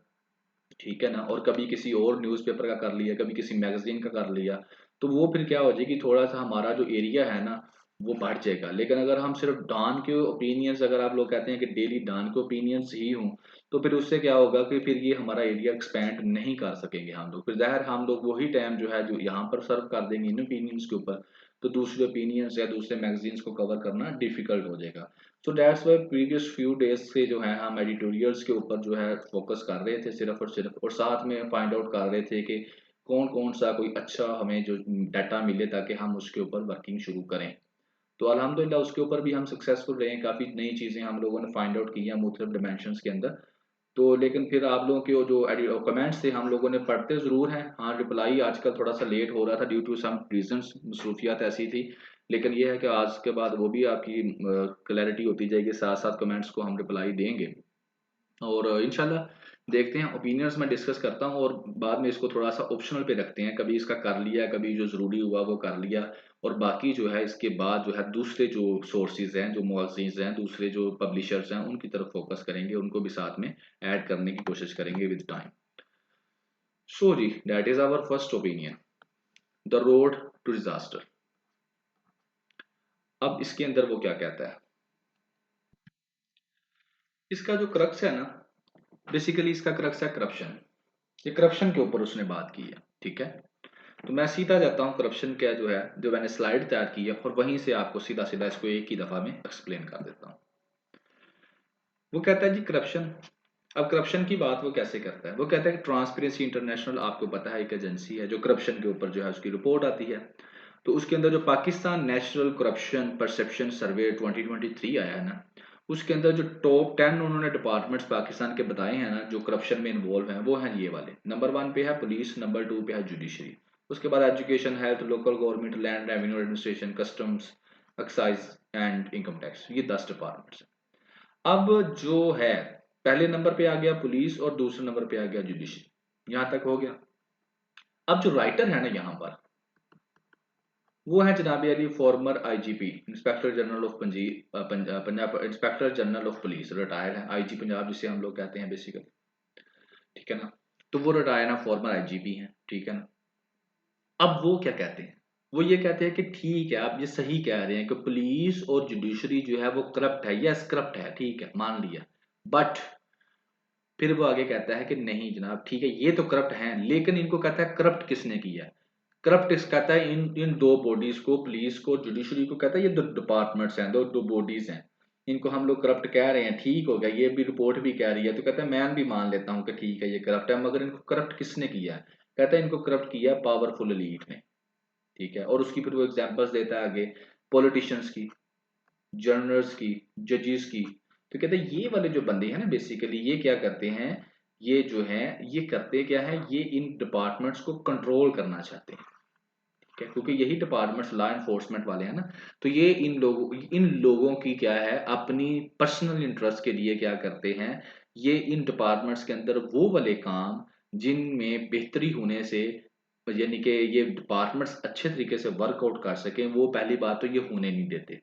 ठीक है ना, और कभी किसी और न्यूज़पेपर का कर लिया, कभी किसी मैगजीन का कर लिया, तो वो फिर क्या हो जाएगी, थोड़ा सा हमारा जो एरिया है ना वो बढ़ जाएगा। लेकिन अगर हम सिर्फ डॉन के ओपिनियंस, अगर आप लोग कहते हैं कि डेली डॉन के ओपिनियंस ही हों, तो फिर उससे क्या होगा कि फिर ये हमारा एरिया एक्सपैंड नहीं कर सकेंगे हम लोग, फिर ज़ाहिर हम लोग वही टाइम जो है जो यहाँ पर सर्व कर देंगे इन ओपिनियंस के ऊपर, तो दूसरे ओपिनियंस या दूसरे मैगजीन्स को कवर करना डिफिकल्ट हो जाएगा। So that's why previous few days से जो है हम एडिटोरियल्स के ऊपर जो है फोकस कर रहे थे सिर्फ और सिर्फ, और साथ में फाइंड आउट कर रहे थे कि कौन कौन सा कोई अच्छा हमें जो डाटा मिले ताकि हम उसके ऊपर वर्किंग शुरू करें। तो अल्हम्दुलिल्लाह उसके ऊपर भी हम सक्सेसफुल रहे, काफ़ी नई चीज़ें हम लोगों ने फाइंड आउट की हैं मुख्तलिफ डिमेंशंस के अंदर। तो लेकिन फिर आप लोगों के वो जो कमेंट्स थे हम लोगों ने पढ़ते ज़रूर हैं, हाँ रिप्लाई आजकल थोड़ा सा लेट हो रहा था ड्यू टू सम रीजंस, मसरूफियात ऐसी थी, लेकिन ये है कि आज के बाद वो भी आपकी क्लैरिटी होती जाएगी, साथ साथ कमेंट्स को हम रिप्लाई देंगे। और इंशाल्लाह देखते हैं, ओपिनियंस मैं डिस्कस करता हूँ और बाद में इसको थोड़ा सा ऑप्शनल पे रखते हैं, कभी इसका कर लिया, कभी जो ज़रूरी हुआ वो कर लिया, और बाकी जो है इसके बाद जो है दूसरे जो सोर्सेज हैं, जो मगजीन्स हैं, दूसरे जो पब्लिशर्स हैं उनकी तरफ फोकस करेंगे, उनको भी साथ में ऐड करने की कोशिश करेंगे विद टाइम। सो जी that is our first opinion, the road to disaster. अब इसके अंदर वो क्या कहता है, इसका जो क्रक्स है ना, बेसिकली इसका क्रक्स है करप्शन। ये करप्शन के ऊपर उसने बात की है, ठीक है। तो मैं सीधा जाता हूँ करप्शन क्या जो है, जो मैंने स्लाइड तैयार की है, और वहीं से आपको सीधा सीधा इसको एक ही दफा में एक्सप्लेन कर देता हूँ। वो कहता है जी करप्शन, अब करप्शन की बात वो कैसे करता है, वो कहता है कि ट्रांसपेरेंसी इंटरनेशनल, आपको पता है एक एजेंसी है जो करप्शन के ऊपर जो है उसकी रिपोर्ट आती है, तो उसके अंदर जो पाकिस्तान नेशनल करप्शन परसेप्शन सर्वे 2023 आया है ना, उसके अंदर जो टॉप 10 उन्होंने डिपार्टमेंट्स पाकिस्तान के बताए हैं ना जो करप्शन में इन्वॉल्व हैं, वो हैं ये वाले। नंबर 1 पे है पुलिस, नंबर 2 पे है जुडिशरी, उसके बाद education, health, local government, land revenue administration, customs, excise and income tax, ये 10 डिपार्टमेंट्स हैं। अब जो है पहले नंबर पे आ गया पुलिस और दूसरे नंबर पे आ गया जुडिशरी, यहां तक हो गया। अब जो राइटर है ना यहाँ पर, वो है जनाब Ali farmer IGP, inspector general of Punjab, inspector general of police, retired है, आईजी पंजाब जिसे हम लोग कहते हैं बेसिकली, ठीक है ना। तो वो रिटायर्ड है, फॉर्मर आईजीपी हैं, ठीक है ना। अब वो क्या कहते हैं, वो ये कहते हैं कि ठीक है आप ये सही कह रहे हैं कि पुलिस और जुडिशरी जो है वो करप्ट है, यस करप्ट है, ठीक है मान लिया, बट फिर वो आगे कहता है कि नहीं जनाब ठीक है ये तो करप्ट हैं, लेकिन इनको कहता है करप्ट किसने किया है। करप्ट इस कहता है इन इन दो बॉडीज को, पुलिस को, जुडिशरी को, कहता है ये दो डिपार्टमेंट्स हैं, दो दो बॉडीज हैं, इनको हम लोग करप्ट कह रहे हैं, ठीक हो गया, ये भी रिपोर्ट भी कह रही है, तो कहता है मैं भी मान लेता हूँ कि ठीक है ये करप्ट है, मगर इनको करप्ट किसने किया है? कहता है इनको करप्ट किया पावरफुल एलीट ने, ठीक है। और उसकी फिर वो एग्जांपल्स देता है आगे, पॉलिटिशियंस की, जर्नल्स की, जजेस की। तो कहते हैं ये वाले जो बंदे हैं ना, बेसिकली ये क्या करते हैं, ये जो है ये करते क्या है, ये इन डिपार्टमेंट्स को कंट्रोल करना चाहते हैं, ठीक है, क्योंकि यही डिपार्टमेंट्स लॉ एनफोर्समेंट वाले हैं ना। तो ये इन लोगों की क्या है, अपनी पर्सनल इंटरेस्ट के लिए क्या करते हैं, ये इन डिपार्टमेंट्स के अंदर वो वाले काम जिनमें बेहतरी होने से, यानी कि ये डिपार्टमेंट्स अच्छे तरीके से वर्कआउट कर सकें, वो पहली बात तो ये होने नहीं देते।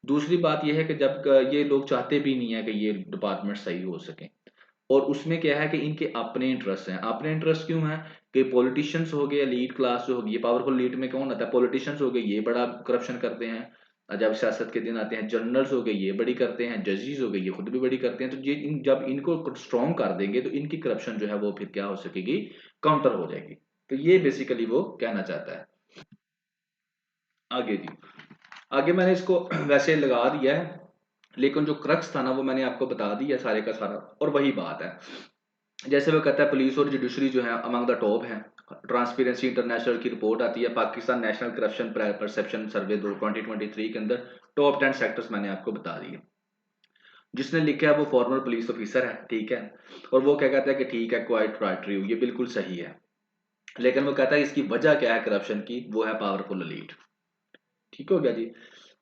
दूसरी बात ये है कि जब ये लोग चाहते भी नहीं है कि ये डिपार्टमेंट सही हो सके, और उसमें क्या है कि इनके अपने इंटरेस्ट हैं। अपने इंटरेस्ट क्यों हैं कि पॉलिटिशियंस हो गए, लीड क्लास जो होगी, ये पावरफुल लीड में कौन आता है, पॉलिटिशियंस हो गए, ये बड़ा करप्शन करते हैं। जब सियासत के दिन आते हैं, जनरल्स हो गए ये बड़ी करते हैं, जजेस हो गए ये खुद भी बड़ी करते हैं। तो ये जब इनको स्ट्रॉन्ग कर देंगे तो इनकी करप्शन जो है वो फिर क्या हो सकेगी, काउंटर हो जाएगी। तो ये बेसिकली वो कहना चाहता है। आगे जी, आगे मैंने इसको वैसे लगा दिया है, लेकिन जो क्रक्स था ना वो मैंने आपको बता दिया सारे का सारा। और वही बात है, जैसे वो कहता है पुलिस और जुडिशरी जो है अमंग द टॉप है। ट्रांसपेरेंसी इंटरनेशनल की रिपोर्ट आती है, पाकिस्तान नेशनल करप्शन परसेप्शन सर्वे 2023 के अंदर टॉप 10 सेक्टर्स मैंने आपको बता दिए। जिसने लिखा है वो फॉर्मर पुलिस ऑफिसर है, ठीक है। और वो क्या कहता है कि ठीक है, क्वाइट राइट, ये बिल्कुल सही है। लेकिन वो कहता है इसकी वजह क्या है करप्शन की, वो है पावरफुल एलीट। ठीक हो गया जी।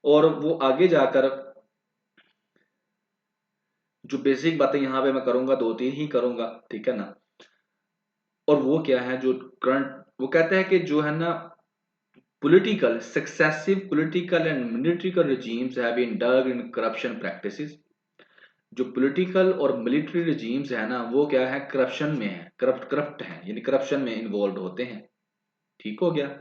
और वो आगे जाकर जो बेसिक बातें यहाँ पे मैं करूंगा, दो तीन ही करूंगा, ठीक है ना। और वो क्या है जो करंट, वो कहता है कि जो है ना, political successive political and military regimes have indulged in corruption practices। जो पॉलिटिकल और मिलिट्री regimes है ना, वो क्या है, करप्शन में है, करप्ट है, यानी करप्शन में इन्वॉल्व होते हैं। ठीक हो गया।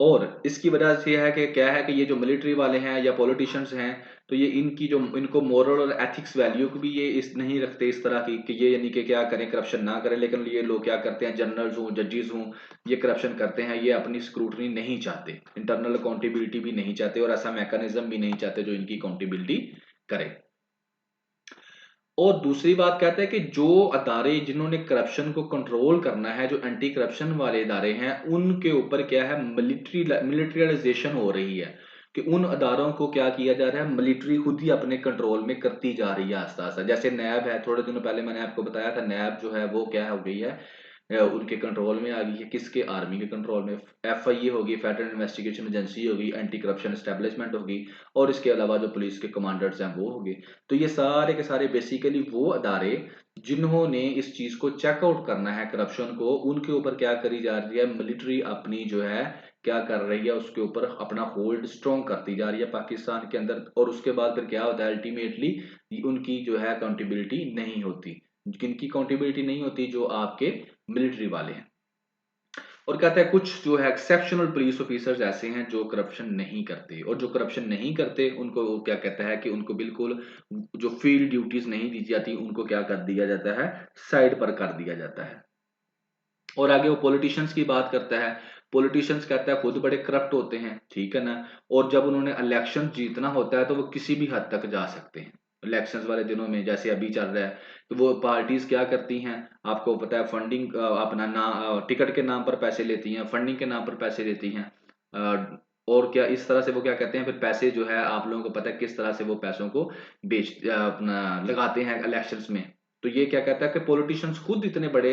और इसकी वजह से है कि क्या है कि ये जो मिलिट्री वाले हैं या पॉलिटिशियंस हैं, तो ये इनकी जो इनको मोरल और एथिक्स वैल्यू को भी ये इस नहीं रखते इस तरह की कि ये यानी कि क्या करें, करप्शन ना करें। लेकिन ये लोग क्या करते हैं, जनरल्स हों, जजेस हों, ये करप्शन करते हैं, ये अपनी स्क्रूटनी नहीं चाहते, इंटरनल अकाउंटेबिलिटी भी नहीं चाहते, और ऐसा मैकेनिज्म भी नहीं चाहते जो इनकी अकाउंटेबिलिटी करे। और दूसरी बात कहते हैं कि जो अदारे जिन्होंने करप्शन को कंट्रोल करना है, जो एंटी करप्शन वाले इदारे हैं, उनके ऊपर क्या है, मिलिट्रियलाइजेशन हो रही है। कि उन अदारों को क्या किया जा रहा है, मिलिट्री खुद ही अपने कंट्रोल में करती जा रही है आस्ता आस्ता। जैसे नैब है, थोड़े दिनों पहले मैंने आपको बताया था, नैब जो है वो क्या हो गई है, उनके कंट्रोल में आ गई है। किसके, आर्मी के कंट्रोल में। FIA होगी, फेडरल इन्वेस्टिगेशन एजेंसी होगी, एंटी करप्शन एस्टेब्लिशमेंट होगी, और इसके अलावा जो पुलिस के कमांडर्स हैं वो होंगे। तो ये सारे के सारे बेसिकली वो अदारे जिन्होंने इस चीज को चेकआउट करना है करप्शन को, उनके ऊपर क्या करी जा रही है, मिलिट्री अपनी जो है क्या कर रही है, उसके ऊपर अपना होल्ड स्ट्रॉन्ग करती जा रही है पाकिस्तान के अंदर। और उसके बाद फिर क्या होता है, अल्टीमेटली उनकी जो है अकाउंटेबिलिटी नहीं होती। किनकी अकाउंटेबिलिटी नहीं होती, जो आपके मिलिट्री वाले हैं। और कहता है कुछ जो है एक्सेप्शनल पुलिस ऑफिसर्स ऐसे हैं जो करप्शन नहीं करते, और जो करप्शन नहीं करते उनको वो क्या कहता है कि उनको बिल्कुल जो फील्ड ड्यूटीज नहीं दी जाती, उनको क्या कर दिया जाता है, साइड पर कर दिया जाता है। और आगे वो पॉलिटिशियंस की बात करता है। पॉलिटिशियंस कहता है खुद बड़े करप्ट होते हैं, ठीक है ना। और जब उन्होंने इलेक्शन जीतना होता है तो वो किसी भी हद तक जा सकते हैं। इलेक्शंस वाले दिनों में जैसे अभी चल रहा है, तो वो पार्टीज क्या करती हैं, आपको पता है, फंडिंग, अपना ना टिकट के नाम पर पैसे लेती हैं, फंडिंग के नाम पर पैसे लेती हैं। और क्या इस तरह से वो क्या कहते हैं, फिर पैसे जो है आप लोगों को पता है किस तरह से वो पैसों को अपना लगाते हैं इलेक्शंस में। तो ये क्या कहता है कि पॉलिटिशियंस खुद इतने बड़े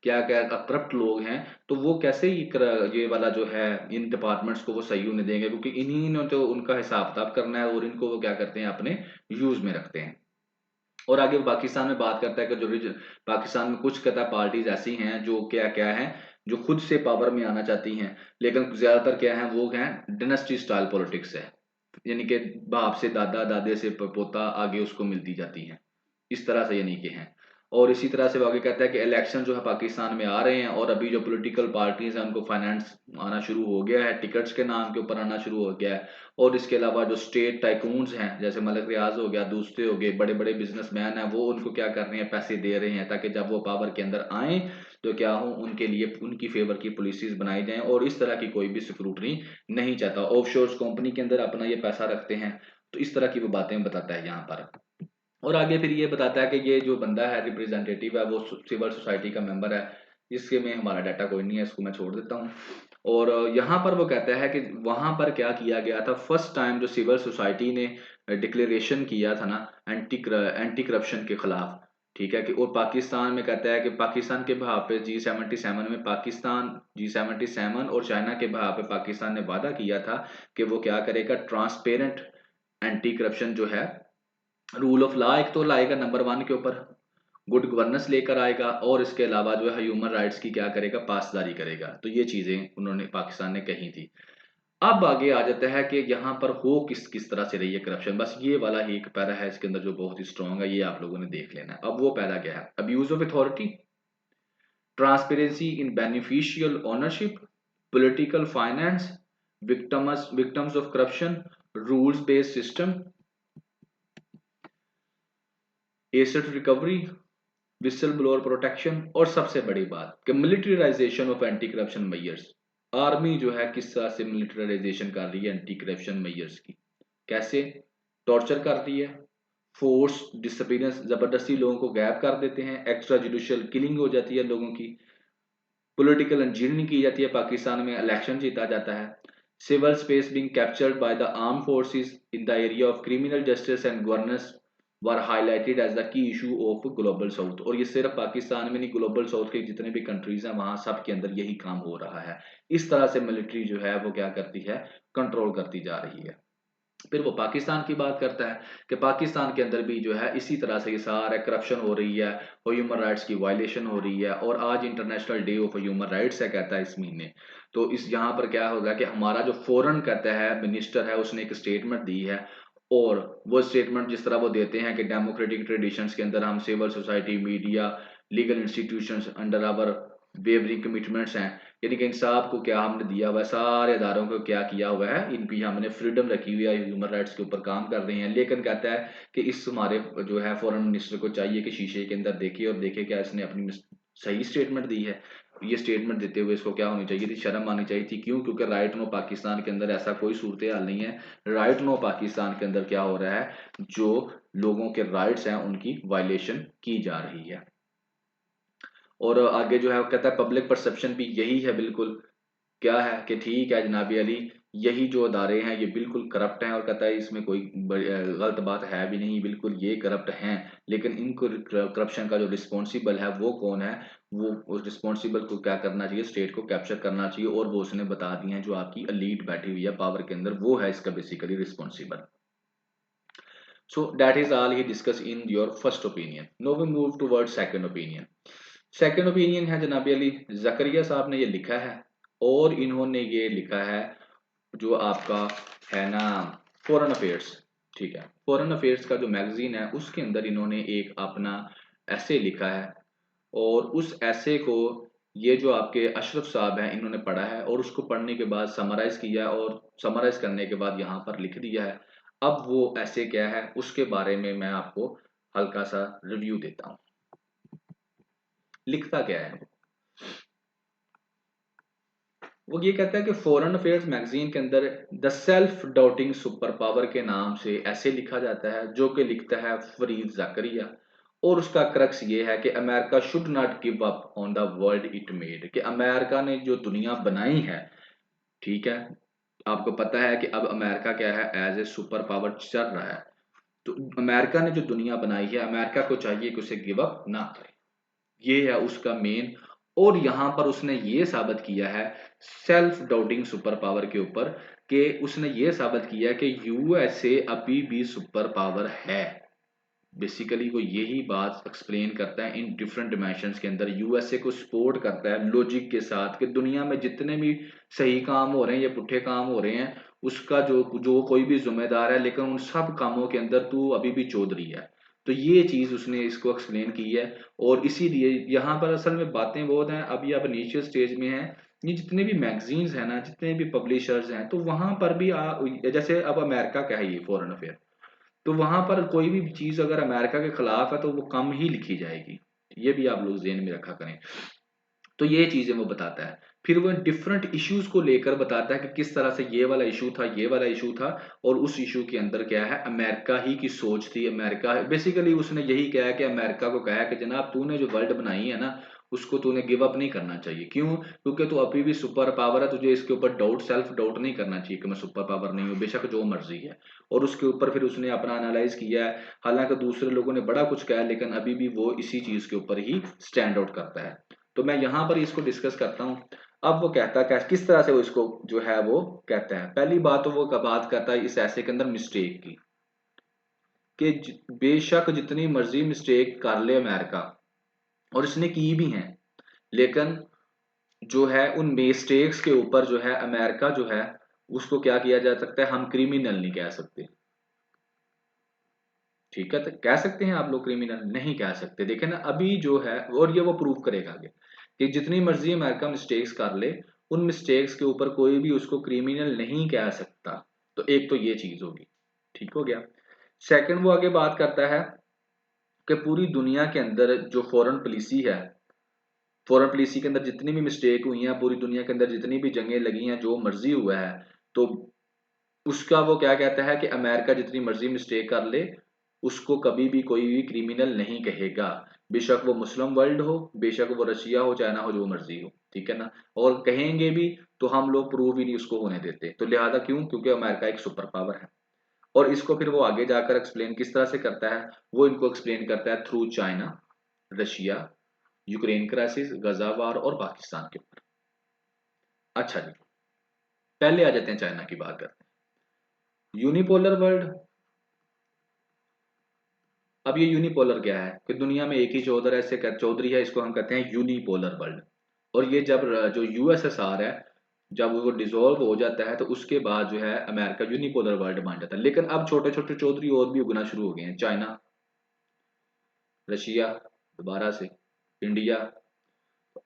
क्या क्या करप्ट लोग हैं, तो वो कैसे ये वाला जो है इन डिपार्टमेंट्स को वो सही होने देंगे, क्योंकि इन्हीं ने तो उनका हिसाब किताब करना है, और इनको वो क्या करते हैं, अपने यूज में रखते हैं। और आगे वो पाकिस्तान में बात करता है कि जो पाकिस्तान में कुछ कहता है पार्टीज ऐसी हैं जो क्या क्या है, जो खुद से पावर में आना चाहती हैं, लेकिन ज्यादातर क्या है, वो है डिनेस्टी स्टाइल पॉलिटिक्स है। यानी कि बाप से दादा, दादे से पोता, आगे उसको मिलती जाती है, इस तरह से यानी कि है। और इसी तरह से वो आगे कहता है कि इलेक्शन जो है पाकिस्तान में आ रहे हैं और अभी जो पॉलिटिकल पार्टीज हैं उनको फाइनेंस आना शुरू हो गया है, टिकट्स के नाम के ऊपर आना शुरू हो गया है। और इसके अलावा जो स्टेट टाइकून्स हैं जैसे मलिक रियाज हो गया, दूसरे हो गए, बड़े बड़े बिजनेसमैन हैं, वो उनको क्या कर रहे हैं, पैसे दे रहे हैं ताकि जब वो पावर के अंदर आए तो क्या हो, उनके लिए उनकी फेवर की पॉलिसीज बनाई जाएं। और इस तरह की कोई भी स्क्रूटनी नहीं चाहता। ऑफशोर्स कंपनी के अंदर अपना ये पैसा रखते हैं। तो इस तरह की वो बातें बताता है यहाँ पर। और आगे फिर ये बताता है कि ये जो बंदा है रिप्रेजेंटेटिव है वो सिविल सोसाइटी का मेंबर है, जिसके में हमारा डाटा कोई नहीं है, इसको मैं छोड़ देता हूँ। और यहाँ पर वो कहता है कि वहां पर क्या किया गया था, फर्स्ट टाइम जो सिविल सोसाइटी ने डिक्लेरेशन किया था ना एंटी करप्शन के खिलाफ, ठीक है कि, और पाकिस्तान में कहता है कि पाकिस्तान के बहाव पे G77 में पाकिस्तान, G77 और चाइना के बहाव पे पाकिस्तान ने वादा किया था कि वो क्या करेगा, ट्रांसपेरेंट एंटी करप्शन जो है, रूल ऑफ लॉ एक तो लाएगा नंबर 1 के ऊपर, गुड गवर्नेंस लेकर आएगा, और इसके अलावा जो है ह्यूमन राइट्स की क्या करेगा, पासदारी करेगा। तो ये चीजें उन्होंने पाकिस्तान ने कही थी। अब आगे आ जाता है कि यहाँ पर हो किस किस तरह से रही है करप्शन। बस ये वाला ही एक पैरा है इसके अंदर जो बहुत ही स्ट्रॉन्ग है, ये आप लोगों ने देख लेना है। अब वो पैरा क्या है, abuse of authority, transparency in beneficial ownership, political finance, victims of corruption, rules based system, asset recovery, whistle blower protection, और सबसे बड़ी बात कि militarisation of anti corruption measures. Army जो है किस तरह से मिलिटराइजेशन कर रही है एंटी करप्शन मेजर्स की, कैसे टॉर्चर कर रही है, फोर्स डिसअपीयरेंस, जबरदस्ती लोगों को गायब कर देते हैं, एक्स्ट्रा जुडिशियल किलिंग हो जाती है लोगों की, पॉलिटिकल इंजीनियरिंग की जाती है, पाकिस्तान में इलेक्शन जीता जाता है, civil space being captured by the arm forces in the area of criminal justice and governance were highlighted as the key issue of global south. और ये सिर्फ पाकिस्तान में नहीं, ग्लोबल साउथ के जितने भी कंट्रीज हैं वहां सब के अंदर यही काम हो रहा है। इस तरह से मिलिट्री जो है वो क्या करती है, कंट्रोल करती जा रही है। फिर वो पाकिस्तान की बात करता है कि पाकिस्तान के अंदर भी जो है इसी तरह से ये सारा करप्शन हो रही है और ह्यूमन राइट्स की वायलेशन हो रही है। और आज international day of human rights है कहता है इस महीने। तो इस यहाँ पर क्या होगा कि हमारा जो फॉरेन कहता है मिनिस्टर है उसने एक स्टेटमेंट दी है, और वो स्टेटमेंट जिस तरह वो देते हैं कि डेमोक्रेटिक ट्रेडिशंस के अंदर हम civil society, media, legal institutions under our wavering commitments हैं, यानी कि इंसाफ को क्या हमने दिया हुआ है, सारे अदारों को क्या किया हुआ है, इनकी हमने फ्रीडम रखी हुई है, ह्यूमन राइट्स के ऊपर काम कर रहे हैं। लेकिन कहता है कि इस हमारे जो है फॉरेन मिनिस्टर को चाहिए कि शीशे के अंदर देखे और देखे क्या इसने अपनी सही स्टेटमेंट दी है। ये स्टेटमेंट देते हुए इसको क्या होनी चाहिए थी, शर्म आनी चाहिए थी। क्यों? क्योंकि राइट नो पाकिस्तान के अंदर ऐसा कोई सूरत हाल नहीं है। राइट नो पाकिस्तान के अंदर क्या हो रहा है, जो लोगों के राइट्स हैं उनकी वायलेशन की जा रही है। और आगे जो है वो कहता है पब्लिक परसेप्शन भी यही है बिल्कुल, क्या है कि ठीक है जनाबी अली, यही जो अदारे हैं ये बिल्कुल करप्ट हैं। और कहता है इसमें कोई गलत बात है भी नहीं, बिल्कुल ये करप्ट हैं। लेकिन इनको करप्शन का जो रिस्पॉन्सिबल है वो कौन है, वो उस रिस्पॉन्सिबल को क्या करना चाहिए, स्टेट को कैप्चर करना चाहिए। और वो उसने बता दिए हैं जो आपकी एलीट बैठी हुई है पावर के अंदर, वो है इसका basically responsible. So that is all he discussed in your first opinion. Now we move towards second opinion. Second opinion है जनाबी अली, जकरिया साहब ने ये लिखा है, और इन्होंने ये लिखा है जो आपका है ना फॉरेन अफेयर्स, ठीक है, फॉरेन अफेयर्स का जो मैगजीन है उसके अंदर इन्होंने एक अपना ऐसे लिखा है। और उस ऐसे को ये जो आपके अशरफ साहब हैं इन्होंने पढ़ा है, और उसको पढ़ने के बाद समराइज किया, और समराइज करने के बाद यहाँ पर लिख दिया है। अब वो ऐसे क्या है उसके बारे में मैं आपको हल्का सा रिव्यू देता हूँ। लिखता क्या है वो ये कहता है कि फॉरेन अफेयर्स मैगजीन के अंदर the self doubting super power के नाम से ऐसे लिखा जाता है, जो कि लिखता है फरीद जकरिया। और उसका क्रक्स ये है कि America should not give up on the world it made, कि अमेरिका ने जो दुनिया बनाई है, ठीक है, आपको पता है कि अब अमेरिका क्या है, एज ए सुपर पावर चल रहा है। तो अमेरिका ने जो दुनिया बनाई है, अमेरिका को चाहिए कि उसे गिव अप ना करे, ये है उसका मेन। और यहां पर उसने ये साबित किया है सेल्फ डाउटिंग सुपर पावर के ऊपर, कि उसने ये साबित किया कि यूएसए अभी भी सुपर पावर है। बेसिकली वो यही बात एक्सप्लेन करता है इन डिफरेंट डिमेंशंस के अंदर, यूएसए को सपोर्ट करता है लॉजिक के साथ कि दुनिया में जितने भी सही काम हो रहे हैं या पुट्ठे काम हो रहे हैं, उसका जो जो कोई भी जिम्मेदार है, लेकिन उन सब कामों के अंदर तू अभी भी चौधरी है। तो ये चीज उसने इसको एक्सप्लेन की है। और इसीलिए यहाँ पर असल में बातें बहुत हैं, अभी आप इनिशियल स्टेज में हैं। ये जितने भी मैगजीन्स हैं ना, जितने भी पब्लिशर्स हैं, तो वहां पर भी जैसे अब अमेरिका का है ये फॉरेन अफेयर, तो वहां पर कोई भी चीज अगर अमेरिका के खिलाफ है तो वो कम ही लिखी जाएगी। ये भी आप लोग ज़हन में रखा करें। तो ये चीजें वो बताता है। फिर वो डिफरेंट इश्यूज को लेकर बताता है कि किस तरह से ये वाला इशू था, ये वाला इशू था, और उस इशू के अंदर क्या है, अमेरिका ही की सोच थी। अमेरिका बेसिकली उसने यही कहा कि अमेरिका को कहा कि जनाब तूने जो वर्ल्ड बनाई है ना, उसको तूने गिव अप नहीं करना चाहिए। क्यों? क्योंकि तू अभी भी सुपर पावर है, तुझे इसके ऊपर डाउट, सेल्फ डाउट नहीं करना चाहिए कि मैं सुपर पावर नहीं हूँ, बेशक जो मर्जी है। और उसके ऊपर फिर उसने अपना एनालाइज किया है। हालांकि दूसरे लोगों ने बड़ा कुछ कहा, लेकिन अभी भी वो इसी चीज के ऊपर ही स्टैंड आउट करता है। तो मैं यहाँ पर इसको डिस्कस करता हूँ। अब वो कहता है किस तरह से वो इसको जो है वो कहता है। पहली बात तो वो बात करता है इस ऐसे के अंदर मिस्टेक की, कि बेशक जितनी मर्जी मिस्टेक कर ले अमेरिका, और इसने की भी हैं, लेकिन जो है उन मिस्टेक्स के ऊपर जो है अमेरिका जो है उसको क्या किया जा सकता है, हम क्रिमिनल नहीं कह सकते। ठीक है, तो कह सकते हैं आप लोग क्रिमिनल? नहीं कह सकते। देखें ना अभी जो है, और ये वो प्रूव करेगा आगे कि जितनी मर्जी अमेरिका मिस्टेक्स कर ले, उन मिस्टेक्स के ऊपर कोई भी उसको क्रिमिनल नहीं कह सकता। तो एक तो ये चीज होगी। ठीक हो गया। सेकंड वो आगे बात करता है कि पूरी दुनिया के अंदर जो फॉरेन पॉलिसी है, फॉरेन पॉलिसी के अंदर जितनी भी मिस्टेक हुई हैं, पूरी दुनिया के अंदर जितनी भी जंगें लगी हैं, जो मर्जी हुआ है, तो उसका वो क्या कहता है कि अमेरिका जितनी मर्जी मिस्टेक कर ले, उसको कभी भी कोई भी क्रिमिनल नहीं कहेगा। बेशक वो मुस्लिम वर्ल्ड हो, बेशक वो रशिया हो, चाइना हो, जो मर्जी हो। ठीक है ना? और कहेंगे भी तो हम लोग प्रूव ही नहीं उसको होने देते। तो लिहाजा क्यों? क्योंकि अमेरिका एक सुपर पावर है। और इसको फिर वो आगे जाकर एक्सप्लेन किस तरह से करता है, वो इनको एक्सप्लेन करता है through China, Russia, Ukraine crisis, Gaza war और पाकिस्तान के ऊपर। अच्छा जी, पहले आ जाते हैं चाइना की बात करते हैं। Unipolar world. अब ये यूनिपोलर क्या है कि दुनिया में एक ही चौधर है, ऐसे चौधरी है, इसको हम कहते हैं यूनिपोलर वर्ल्ड। और ये जब जो यूएसएसआर है, जब वो डिसॉल्व हो जाता है, तो उसके बाद जो है अमेरिका यूनिपोलर वर्ल्ड मान जाता है। लेकिन अब छोटे छोटे चौधरी और भी उगना शुरू हो गए हैं। चाइना, रशिया, दोबारा से इंडिया।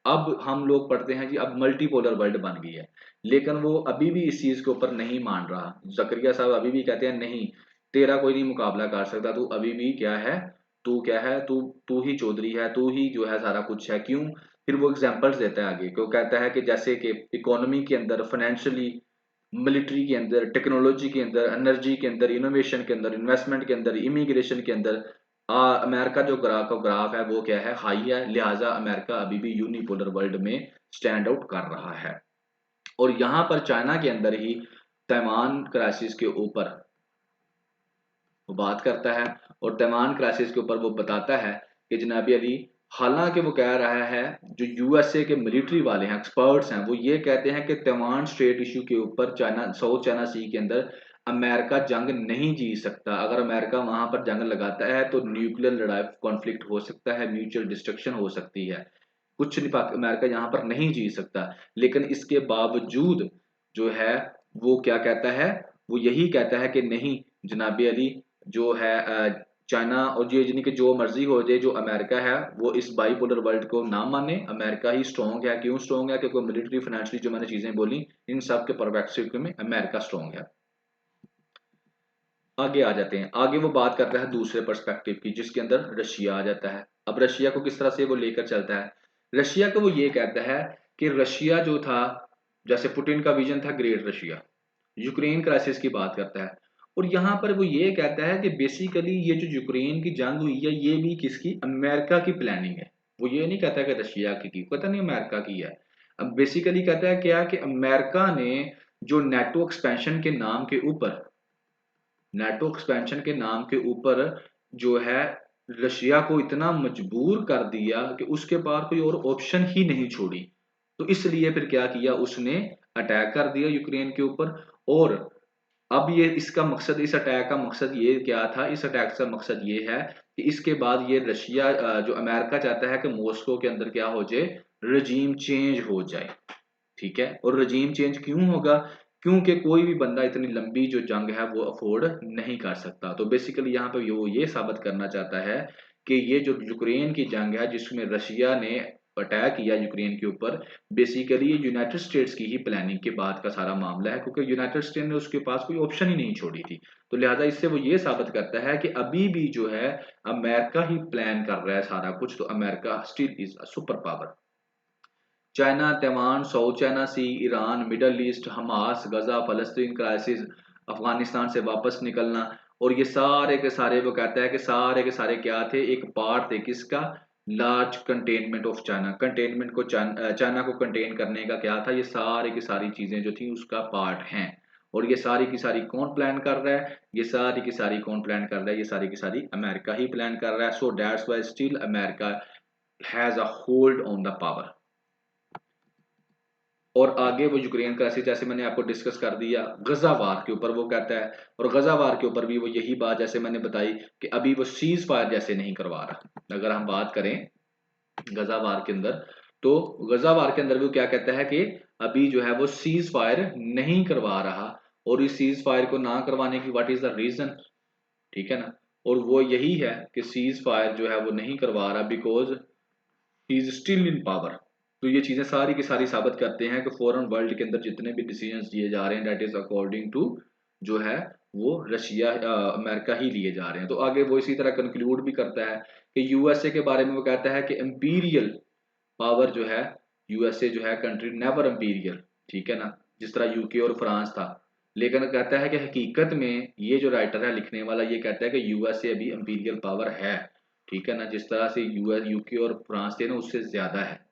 अब हम लोग पढ़ते हैं जी अब मल्टीपोलर वर्ल्ड बन गई है। लेकिन वो अभी भी इस चीज के ऊपर नहीं मान रहा। जकरिया साहब अभी भी कहते हैं नहीं, तेरा कोई नहीं मुकाबला कर सकता, तू अभी भी क्या है, तू क्या है, तू तू ही चौधरी है, तू ही जो है सारा कुछ है। क्यों? फिर वो एग्जांपल्स देता है आगे, क्यों कहता है कि जैसे कि इकोनॉमी के अंदर, फाइनेंशियली, मिलिट्री के अंदर, टेक्नोलॉजी के अंदर, एनर्जी के अंदर, इनोवेशन के अंदर, इन्वेस्टमेंट के अंदर, इमिग्रेशन के अंदर, अमेरिका जो ग्राफ है वो क्या है, हाई है। लिहाजा अमेरिका अभी भी यूनिपोलर वर्ल्ड में स्टैंड आउट कर रहा है। और यहां पर चाइना के अंदर ही तैवान क्राइसिस के ऊपर वो बात करता है। और तैवान क्राइसिस के ऊपर वो बताता है कि जनाबी अली, हालांकि वो कह रहा है, जो यूएसए के मिलिट्री वाले हैं, एक्सपर्ट्स हैं, वो ये कहते हैं कि तैवान स्ट्रेट इशू के ऊपर चाइना, साउथ चाइना सी के अंदर अमेरिका जंग नहीं जीत सकता। अगर अमेरिका वहां पर जंग लगाता है तो न्यूक्लियर लड़ाई, कॉन्फ्लिक्ट हो सकता है, म्यूचुअल डिस्ट्रक्शन हो सकती है। कुछ नहीं, अमेरिका यहाँ पर नहीं जीत सकता। लेकिन इसके बावजूद जो है वो क्या कहता है, वो यही कहता है कि नहीं जनाबी अली, जो है चाइना और ये यानी कि जो मर्जी हो जाए, जो अमेरिका है वो इस बाईपोलर वर्ल्ड को ना माने। अमेरिका ही स्ट्रॉन्ग है। क्यों स्ट्रॉन्ग है? क्योंकि मिलिट्री, फाइनेंशियली, जो मैंने चीजें बोली, इन सब के परस्पेक्टिव में अमेरिका स्ट्रॉन्ग है। आगे आ जाते हैं। आगे वो बात करता है दूसरे पर्सपेक्टिव की, जिसके अंदर रशिया आ जाता है। अब रशिया को किस तरह से वो लेकर चलता है? रशिया को वो ये कहता है कि रशिया जो था, जैसे पुतिन का विजन था ग्रेट रशिया, यूक्रेन क्राइसिस की बात करता है। और यहाँ पर वो ये कहता है कि बेसिकली ये जो यूक्रेन की जंग हुई है, ये भी किसकी, अमेरिका की प्लानिंग है। वो ये नहीं कहता कि रशिया की पता नहीं, अमेरिका की है। अब बेसिकली कहता है क्या कि अमेरिका ने जो नेटो एक्सपेंशन के नाम के ऊपर, नेटो एक्सपेंशन के नाम के ऊपर जो है रशिया को इतना मजबूर कर दिया कि उसके पार कोई और ऑप्शन ही नहीं छोड़ी। तो इसलिए फिर क्या किया उसने, अटैक कर दिया यूक्रेन के ऊपर। और अब ये इसका मकसद, इस अटैक का मकसद ये क्या था, इस अटैक का मकसद ये है कि इसके बाद ये रशिया, जो अमेरिका चाहता है कि मॉस्को के अंदर क्या हो जाए, रजीम चेंज हो जाए। ठीक है? और रजीम चेंज क्यों होगा? क्योंकि कोई भी बंदा इतनी लंबी जो जंग है वो अफोर्ड नहीं कर सकता। तो बेसिकली यहाँ पे वो ये साबित करना चाहता है कि ये जो यूक्रेन की जंग है जिसमें रशिया ने अटैक किया यूक्रेन के ऊपर, बेसिकली ये यूनाइटेड स्टेट्स की ही प्लानिंग के बाद का सारा मामला है, क्योंकि यूनाइटेड स्टेट्स ने उसके पास कोई ऑप्शन ही नहीं छोड़ी थी। तो लिहाजा इससे वो ये साबित करता है कि अभी भी जो है अमेरिका ही प्लान कर रहा है सारा कुछ, तो America still is a super power. China, Taiwan, South China Sea, Iran, Middle East, Hamas, Gaza, फलस्तीन क्राइसिस, अफगानिस्तान से वापस निकलना, और ये सारे के सारे वो कहता है कि सारे के सारे क्या थे, एक पार्ट थे किसका, large containment of China. Containment को चाइना को कंटेन करने का क्या था, ये सारी की सारी चीजें जो थी उसका पार्ट हैं। और ये सारी की सारी कौन प्लान कर रहा है, ये सारी की सारी कौन प्लान कर रहा है, ये सारी की सारी अमेरिका ही प्लान कर रहा है। So that's why still America has a hold on the power. और आगे वो यूक्रेन क्राइसिस जैसे मैंने आपको डिस्कस कर दिया, गजा वार के ऊपर वो कहता है, और गजा वार के ऊपर भी वो यही बात जैसे मैंने बताई कि अभी वो सीज फायर जैसे नहीं करवा रहा। अगर हम बात करें गजा वार के अंदर, तो गजा वार के अंदर भी वो क्या कहता है कि अभी जो है वो सीज फायर नहीं करवा रहा, और इस सीज फायर को ना करवाने की व्हाट इज द रीजन, ठीक है ना। और वो यही है कि सीज फायर जो है वो नहीं करवा रहा because he is still in power. तो ये चीजें सारी की सारी साबित करते हैं कि फॉरेन वर्ल्ड के अंदर जितने भी डिसीजंस लिए जा रहे हैं दैट इज अकॉर्डिंग टू जो है वो रशिया अमेरिका ही लिए जा रहे हैं। तो आगे वो इसी तरह कंक्लूड भी करता है कि यूएसए के बारे में वो कहता है कि इंपीरियल पावर जो है, यूएसए जो है कंट्री नेवर इंपीरियल, ठीक है ना, जिस तरह यूके और फ्रांस था। लेकिन कहता है कि हकीकत में ये जो राइटर है लिखने वाला ये कहता है कि यूएसए अभी इंपीरियल पावर है, ठीक है ना, जिस तरह से यूएस यूके और फ्रांस थे ना उससे ज्यादा है,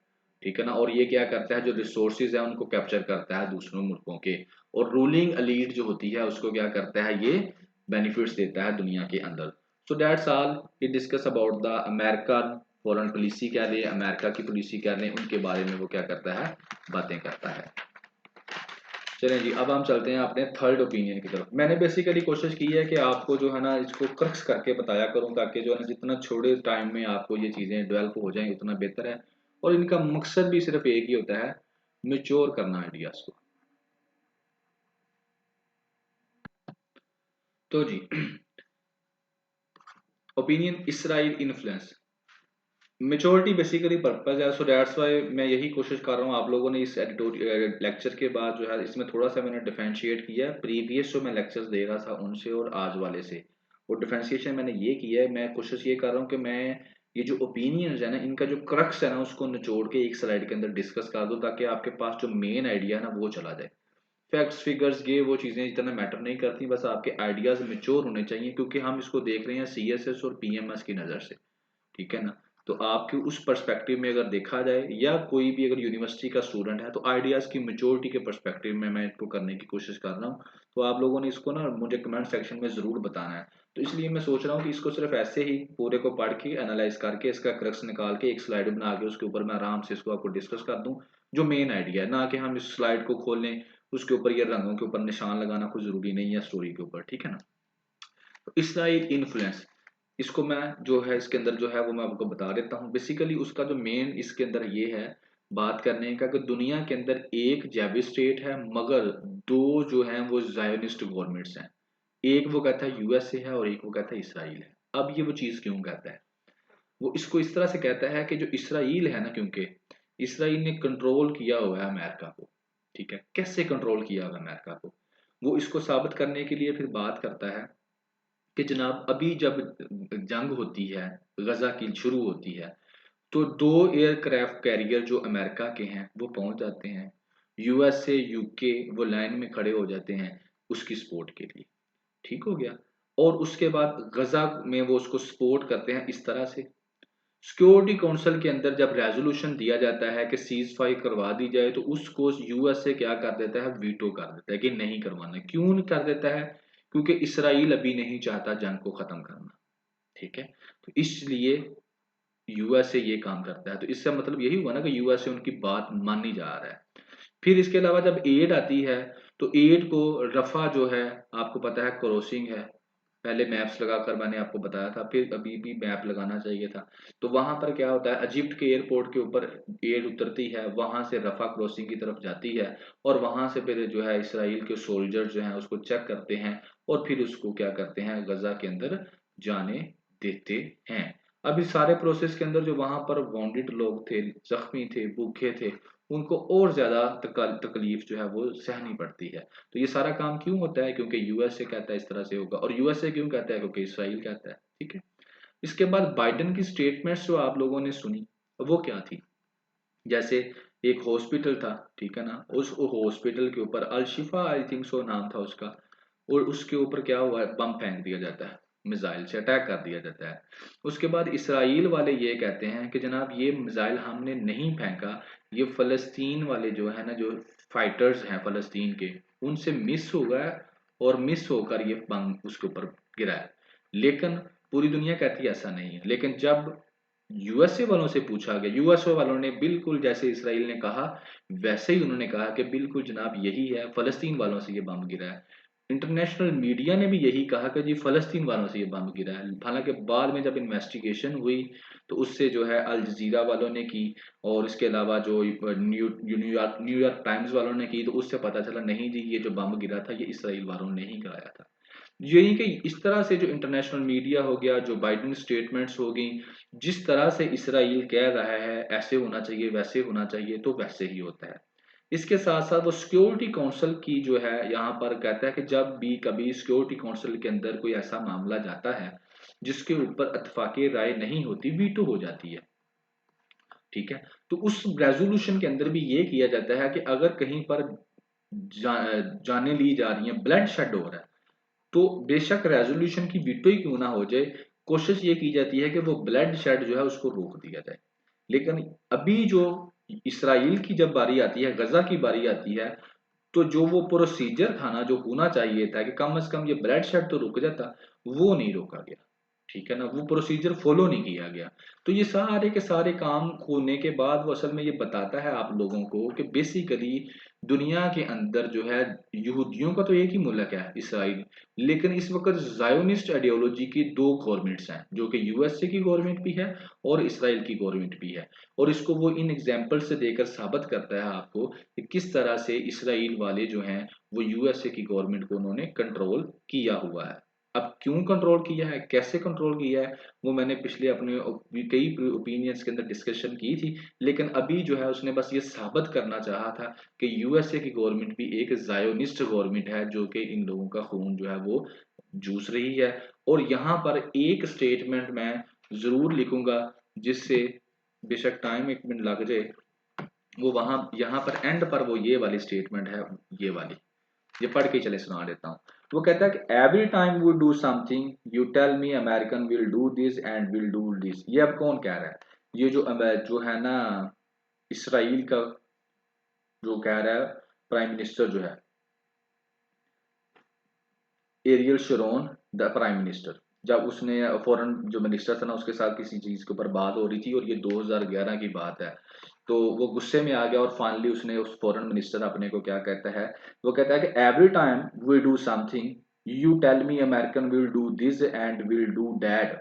ठीक है ना। और ये क्या करता है, जो रिसोर्सेज है उनको कैप्चर करता है दूसरों मुल्कों के, और रूलिंग एलीट जो होती है उसको क्या करता है, ये बेनिफिट्स देता है दुनिया के अंदर। सो that's all he discuss about the American foreign policy कह लें, अमेरिका की पॉलिसी कह लें, उनके बारे में वो क्या करता है, बातें करता है। चलें जी, अब हम चलते हैं अपने थर्ड ओपिनियन की तरफ। मैंने बेसिकली कोशिश की है कि आपको जो है ना इसको क्रक्स करके बताया करूं, ताकि जो है ना जितना छोटे टाइम में आपको ये चीज़ें डेवलप हो जाएं उतना बेहतर है। और इनका मकसद भी सिर्फ एक ही होता है, मेच्योर करना आइडियाज को। तो जी opinion Israel influence, maturity basically purpose है। सो दैट्स वाई मैं यही कोशिश कर रहा हूँ आप लोगों ने इस एडिटोरियल लेक्चर के बाद जो है इसमें थोड़ा सा मैंने डिफरेंशिएट किया है प्रीवियस जो मैं लेक्चर्स दे रहा था उनसे और आज वाले से। वो डिफरेंशिएशन मैंने ये किया है, मैं कोशिश ये कर रहा हूँ कि मैं ये जो ओपिनियंस है ना इनका जो क्रक्स है ना उसको निचोड़ के एक स्लाइड के अंदर डिस्कस कर दूँ, ताकि आपके पास जो मेन आइडिया है ना वो चला जाए। फैक्ट्स फिगर्स ये वो चीज़ें इतना मैटर नहीं करती, बस आपके आइडियाज मेच्योर होने चाहिए, क्योंकि हम इसको देख रहे हैं सीएसएस और पीएमएस की नज़र से, ठीक है ना। तो आपके उस पर्सपेक्टिव में अगर देखा जाए, या कोई भी अगर यूनिवर्सिटी का स्टूडेंट है, तो आइडियाज़ की मेच्योरिटी के पर्सपेक्टिव में मैं इसको करने की कोशिश कर रहा हूँ। तो आप लोगों ने इसको ना मुझे कमेंट सेक्शन में ज़रूर बताना है। तो इसलिए मैं सोच रहा हूँ कि इसको सिर्फ ऐसे ही पूरे को पढ़ के एनालाइज करके इसका क्रक्स निकाल के एक स्लाइड बना के उसके ऊपर मैं आराम से इसको आपको डिस्कस कर दूँ, जो मेन आइडिया है, ना कि हम इस स्लाइड को खोल लें उसके ऊपर ये रंगों के ऊपर निशान लगाना कोई ज़रूरी नहीं है स्टोरी के ऊपर, ठीक है ना। तो इसराइल इन्फ्लुएंस, इसको मैं जो है इसके अंदर जो है वो मैं आपको बता देता हूँ। बेसिकली उसका जो मेन इसके अंदर ये है बात करने का कि दुनिया के अंदर एक जैवी स्टेट है, मगर दो जो हैं वो जायोनिस्ट गवर्नमेंट्स हैं। एक वो कहता है यूएसए है और एक वो कहता है इसराइल है। अब ये वो चीज़ क्यों कहता है, वो इसको इस तरह से कहता है कि जो इसराइल है ना, क्योंकि इसराइल ने कंट्रोल किया हुआ है अमेरिका को, ठीक है, कैसे कंट्रोल किया हुआ है अमेरिका को, वो इसको साबित करने के लिए फिर बात करता है कि जनाब अभी जब जंग होती है, गजा की शुरू होती है, तो दो एयरक्राफ्ट कैरियर जो अमेरिका के हैं वो पहुंच जाते हैं, यूएसए यूके वो लाइन में खड़े हो जाते हैं उसकी सपोर्ट के लिए, ठीक हो गया। और उसके बाद गजा में वो उसको सपोर्ट करते हैं इस तरह से। सिक्योरिटी काउंसिल के अंदर जब रेजोल्यूशन दिया जाता है कि सीज फायर करवा दी जाए, तो उसको यूएसए क्या कर देता है, वीटो कर देता है कि नहीं करवाना। क्यों नहीं कर देता है, क्योंकि इसराइल अभी नहीं चाहता जंग को खत्म करना, ठीक है। तो इसलिए यूएसए ये काम करता है। तो इसका मतलब यही हुआ ना कि यूएसए उनकी बात मानी जा रहा है। फिर इसके अलावा जब एड आती है, तो एड को रफा जो है आपको पता है क्रॉसिंग है, पहले मैप्स लगाकर मैंने आपको बताया था, फिर अभी भी मैप लगाना चाहिए था। तो वहां पर क्या होता है, इजिप्ट के एयरपोर्ट के ऊपर एयर उतरती है, वहां से रफा क्रॉसिंग की तरफ जाती है, और वहां से फिर जो है इसराइल के सोल्जर्स जो हैं उसको चेक करते हैं, और फिर उसको क्या करते हैं, गजा के अंदर जाने देते हैं। अब इस सारे प्रोसेस के अंदर जो वहां पर वॉन्डेड लोग थे, जख्मी थे, भूखे थे, उनको और ज्यादा तकलीफ जो है वो सहनी पड़ती है। तो ये सारा काम क्यों होता है, क्योंकि यूएसए कहता है इस तरह से होगा, और यूएसए क्यों कहता है, क्योंकि इसराइल कहता है। ठीक है। इसके बाद बाइडेन की स्टेटमेंट्स जो आप लोगों ने सुनी, वो क्या थी। जैसे एक हॉस्पिटल था, ठीक है ना, उस हॉस्पिटल के ऊपर अल-शिफा आई थिंक सो नाम था उसका, और उसके ऊपर क्या हुआ है, बम फेंक दिया जाता है, मिसाइल से अटैक कर दिया जाता है। उसके बाद इसराइल वाले ये कहते हैं कि जनाब ये मिसाइल हमने नहीं फेंका, ये फलस्तीन वाले जो है ना, जो फाइटर्स हैं फलस्तीन के, उनसे मिस हो गया, और मिस होकर ये बम उसके ऊपर गिरा है। लेकिन पूरी दुनिया कहती है ऐसा नहीं है। लेकिन जब यूएसए वालों से पूछा गया, यूएसए वालों ने बिल्कुल जैसे इसराइल ने कहा वैसे ही उन्होंने कहा कि बिल्कुल जनाब यही है, फलस्तीन वालों से ये बम गिरा है। इंटरनेशनल मीडिया ने भी यही कहा कि जी फलस्तीन वालों से ये बम गिरा है। हालांकि बाद में जब इन्वेस्टिगेशन हुई तो उससे जो है अल जजीरा वालों ने की, और इसके अलावा जो न्यूयॉर्क टाइम्स वालों ने की, तो उससे पता चला नहीं जी ये जो बम गिरा था ये इसराइल वालों ने ही गिराया था। यही कि इस तरह से जो इंटरनेशनल मीडिया हो गया, जो बाइडेन स्टेटमेंट्स हो गई, जिस तरह से इसराइल कह रहा है ऐसे होना चाहिए, वैसे होना चाहिए, तो वैसे ही होता है। इसके साथ साथ वो सिक्योरिटी काउंसिल की जो है यहाँ पर कहता है कि जब भी कभी सिक्योरिटी काउंसिल के अंदर कोई ऐसा मामला जाता है जिसके ऊपर इत्तेफाकी राय नहीं होती, वीटो हो जाती है। ठीक है। तो उस रेजोल्यूशन के अंदर भी ये किया जाता है कि अगर कहीं पर जा, जाने ली जा रही है, ब्लड शेड हो रहा है, तो बेशक रेजोल्यूशन की वीटो ही क्यों ना हो जाए, कोशिश ये की जाती है कि वो ब्लड शेड जो है उसको रोक दिया जाए। लेकिन अभी जो इसराइल की जब बारी आती है, गजा की बारी आती है, तो जो वो प्रोसीजर था ना, जो होना चाहिए था कि कम से कम ये ब्लड शेड तो रुक जाता, वो नहीं रोका गया। ठीक है ना, वो प्रोसीजर फॉलो नहीं किया गया। तो ये सारे के सारे काम होने के बाद वो असल में ये बताता है आप लोगों को कि बेसिकली दुनिया के अंदर जो है यहूदियों का तो एक ही मुल्क है, इसराइल। लेकिन इस वक्त जायोनिस्ट आइडियोलॉजी की दो गवर्नमेंट्स हैं, जो कि यूएसए की गवर्नमेंट भी है और इसराइल की गवर्नमेंट भी है। और इसको वो इन एग्जाम्पल से देकर साबित करता है आपको कि किस तरह से इसराइल वाले जो हैं वो यूएसए की गवर्नमेंट को उन्होंने कंट्रोल किया हुआ है। अब क्यों कंट्रोल किया है, कैसे कंट्रोल किया है, वो मैंने पिछले अपने कई ओपिनियंस के अंदर डिस्कशन की थी। लेकिन अभी जो है उसने बस ये साबित करना चाहा था कि यूएसए की गवर्नमेंट भी एक जायोनिस्ट गवर्नमेंट है, जो कि इन लोगों का खून जो है वो जूस रही है। और यहाँ पर एक स्टेटमेंट मैं जरूर लिखूंगा, जिससे बेशक टाइम एक मिनट लग जाए, वो वहां यहाँ पर एंड पर वो ये वाली स्टेटमेंट है, ये वाली, ये पढ़ के चले सुना देता हूँ। वो कहता है कि every time we do something you tell me American will do this and will do this. ये अब कौन कह रहा है, ये जो है ना इसराइल का जो कह रहा है, प्राइम मिनिस्टर जो है Ariel Sharon, the prime minister, जब उसने फॉरेन जो मिनिस्टर था ना उसके साथ किसी चीज के ऊपर बात हो रही थी, और ये 2011 की बात है, तो वो गुस्से में आ गया और फाइनली उसने उस फॉरेन मिनिस्टर अपने को क्या कहता है, वो कहता है कि every time we do something you tell me American will do this and will do that.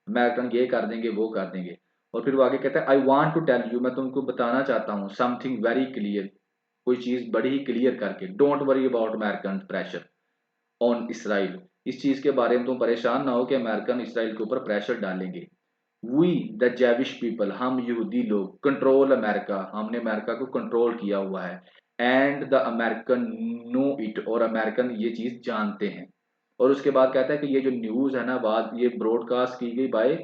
American ये कर देंगे, वो कर देंगे। और फिर वो आगे कहता है I want to tell you, मैं तुमको बताना चाहता हूँ, समथिंग वेरी क्लियर, कोई चीज बड़ी ही क्लियर करके, don't worry about American pressure on Israel. इस चीज के बारे में तुम परेशान ना हो कि अमेरिकन इसराइल के ऊपर प्रेशर डालेंगे। वी द जेविश पीपल, हम यहूदी लोग, कंट्रोल अमेरिका, हमने अमेरिका को कंट्रोल किया हुआ है, and the American know it, और अमेरिकन ये चीज जानते हैं। और उसके बाद कहता है कि ये जो न्यूज है ना, बात ये ब्रॉडकास्ट की गई बाय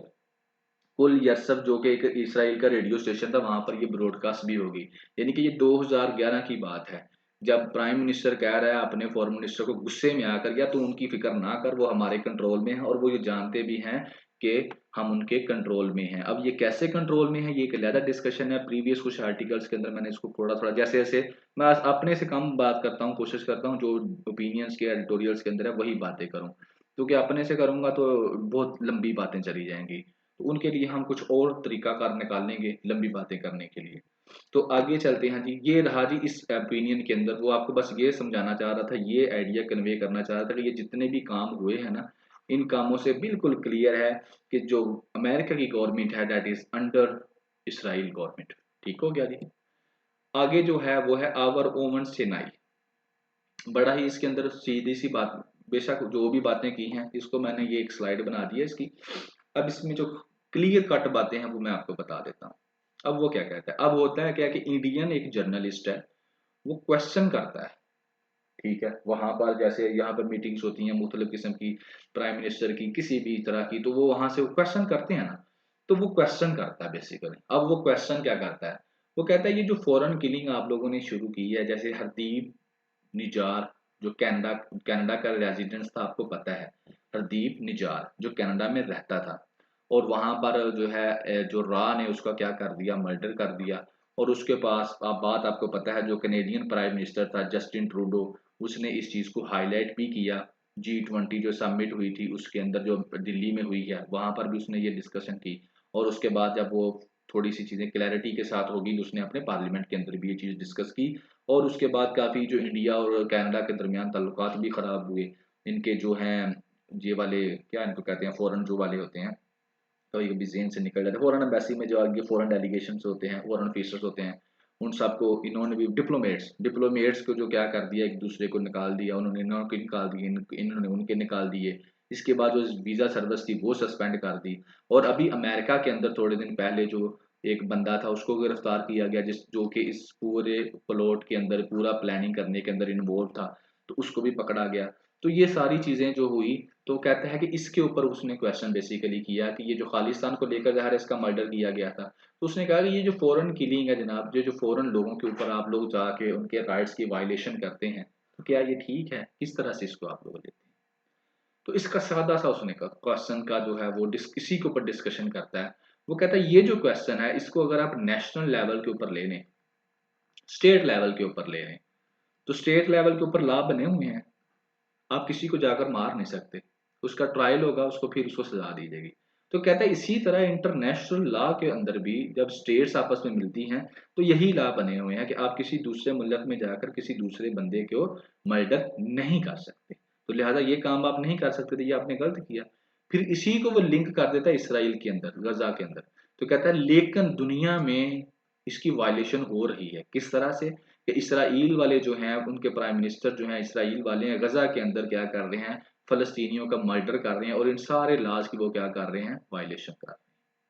कुल यरसफ, जो कि एक इसराइल का रेडियो स्टेशन था, वहां पर ये ब्रॉडकास्ट भी होगी। यानी कि ये 2011 की बात है, जब प्राइम मिनिस्टर कह रहा है अपने फॉरेन मिनिस्टर को गुस्से में आकर, या तो उनकी फिक्र ना कर, वो हमारे कंट्रोल में है, और वो ये जानते भी हैं कि हम उनके कंट्रोल में हैं। अब ये कैसे कंट्रोल में है, ये एक अलग डिस्कशन है। प्रीवियस कुछ आर्टिकल्स के अंदर मैंने इसको थोड़ा थोड़ा जैसे जैसे मैं अपने से कम बात करता हूँ, कोशिश करता हूँ जो ओपिनियंस के एडिटोरियल्स के अंदर है वही बातें करूँ, क्योंकि अपने से करूंगा तो बहुत लंबी बातें चली जाएंगी। तो उनके लिए हम कुछ और तरीकाकार निकालेंगे लंबी बातें करने के लिए। तो आगे चलते हैं जी। ये रहा जी इस ओपिनियन के अंदर, वो आपको बस ये समझाना चाह रहा था, ये आइडिया कन्वे करना चाह रहा था कि ये जितने भी काम हुए हैं ना, इन कामों से बिल्कुल क्लियर है कि जो अमेरिका की गवर्नमेंट है that is under Israel government. ठीक हो गया जी। आगे जो है वो है आवर ओवन सेनाई। बड़ा ही इसके अंदर सीधी सी बात, बेशक जो भी बातें की हैं इसको मैंने ये एक स्लाइड बना दी है इसकी। अब इसमें जो क्लियर कट बातें हैं वो मैं आपको बता देता हूँ। अब वो क्या कहता है, अब होता है क्या कि इंडियन एक जर्नलिस्ट है, वो क्वेश्चन करता है। ठीक है, वहां पर जैसे यहाँ पर मीटिंग्स होती हैं मुख्तलिफ किस्म की, प्राइम मिनिस्टर की, किसी भी तरह की, तो वो वहां से वो क्वेश्चन करते हैं ना, तो वो क्वेश्चन करता है बेसिकली। अब वो क्वेश्चन क्या करता है, वो कहता है ये जो फॉरेन किलिंग आप लोगों ने शुरू की है, जैसे हरदीप निजार जो कनाडा कनाडा का रेजिडेंस था, आपको पता है हरदीप निजार जो कनाडा में रहता था, और वहां पर जो है जो रा ने उसका क्या कर दिया, मर्डर कर दिया। और उसके पास आप बात आपको पता है जो कनेडियन प्राइम मिनिस्टर था जस्टिन ट्रूडो, उसने इस चीज को हाईलाइट भी किया। G20 जो समिट हुई थी उसके अंदर जो दिल्ली में हुई है वहां पर भी उसने ये डिस्कशन की। और उसके बाद जब वो थोड़ी सी चीजें क्लैरिटी के साथ होगी उसने अपने पार्लियामेंट के अंदर भी ये चीज डिस्कस की। और उसके बाद काफी जो इंडिया और कनाडा के दरमियान ताल्लुकात भी खराब हुए। इनके जो हैं ये वाले क्या इनको कहते हैं, फॉरेन जो वाले होते हैं, कभी कभी जेन से निकल जाते हैं, फॉरेन एम्बेसी में जो आगे फॉरेन डेलीगेशन होते हैं, फॉरेन ऑफिसर्स होते हैं, उन सबको इन्होंने भी डिप्लोमेट्स डिप्लोमेट्स को जो क्या कर दिया, एक दूसरे को निकाल दिया, उन्होंने इन्होंने निकाल दिए, इन्होंने उनके निकाल दिए। इसके बाद जो वीजा सर्विस थी वो सस्पेंड कर दी। और अभी अमेरिका के अंदर थोड़े दिन पहले जो एक बंदा था उसको गिरफ्तार किया गया, जिस जो कि इस पूरे प्लॉट के अंदर पूरा प्लानिंग करने के अंदर इन्वॉल्व था, तो उसको भी पकड़ा गया। तो ये सारी चीजें जो हुई, तो कहता है कि इसके ऊपर उसने क्वेश्चन बेसिकली किया कि ये जो खालिस्तान को लेकर ज़ाहिर है इसका मर्डर किया गया था, तो उसने कहा कि ये जो फॉरेन किलिंग है जनाब, जो जो फॉरेन लोगों के ऊपर आप लोग जाके उनके राइट्स की वायलेशन करते हैं, तो क्या ये ठीक है, किस तरह से इसको आप लोग लेते हैं। तो इसका सादा सा उसने कहा क्वेश्चन का जो है वो इसी के ऊपर डिस्कशन करता है। वो कहता है ये जो क्वेश्चन है इसको अगर आप नेशनल लेवल के ऊपर ले लें, स्टेट लेवल के ऊपर ले लें, तो स्टेट लेवल के ऊपर लॉ बने हुए हैं, आप किसी को जाकर मार नहीं सकते, उसका ट्रायल होगा, उसको फिर उसको सजा दी जाएगी। तो कहता है इसी तरह इंटरनेशनल लॉ के अंदर भी जब स्टेट्स आपस में मिलती हैं तो यही लॉ बने हुए हैं कि आप किसी दूसरे मुल्क में जाकर किसी दूसरे बंदे को मर्डर नहीं कर सकते, तो लिहाजा ये काम आप नहीं कर सकते थे, ये आपने गलत किया। फिर इसी को वो लिंक कर देता है इसराइल के अंदर, गजा के अंदर। तो कहता है लेकिन दुनिया में इसकी वायलेशन हो रही है, किस तरह से कि इसराइल वाले जो हैं उनके प्राइम मिनिस्टर जो हैं इसराइल वाले हैं, गजा के अंदर क्या कर रहे हैं, फलस्तीनियों का मर्डर कर रहे हैं, और इन सारे लॉज की वो क्या कर रहे हैं, वायलेशन कर रहे हैं।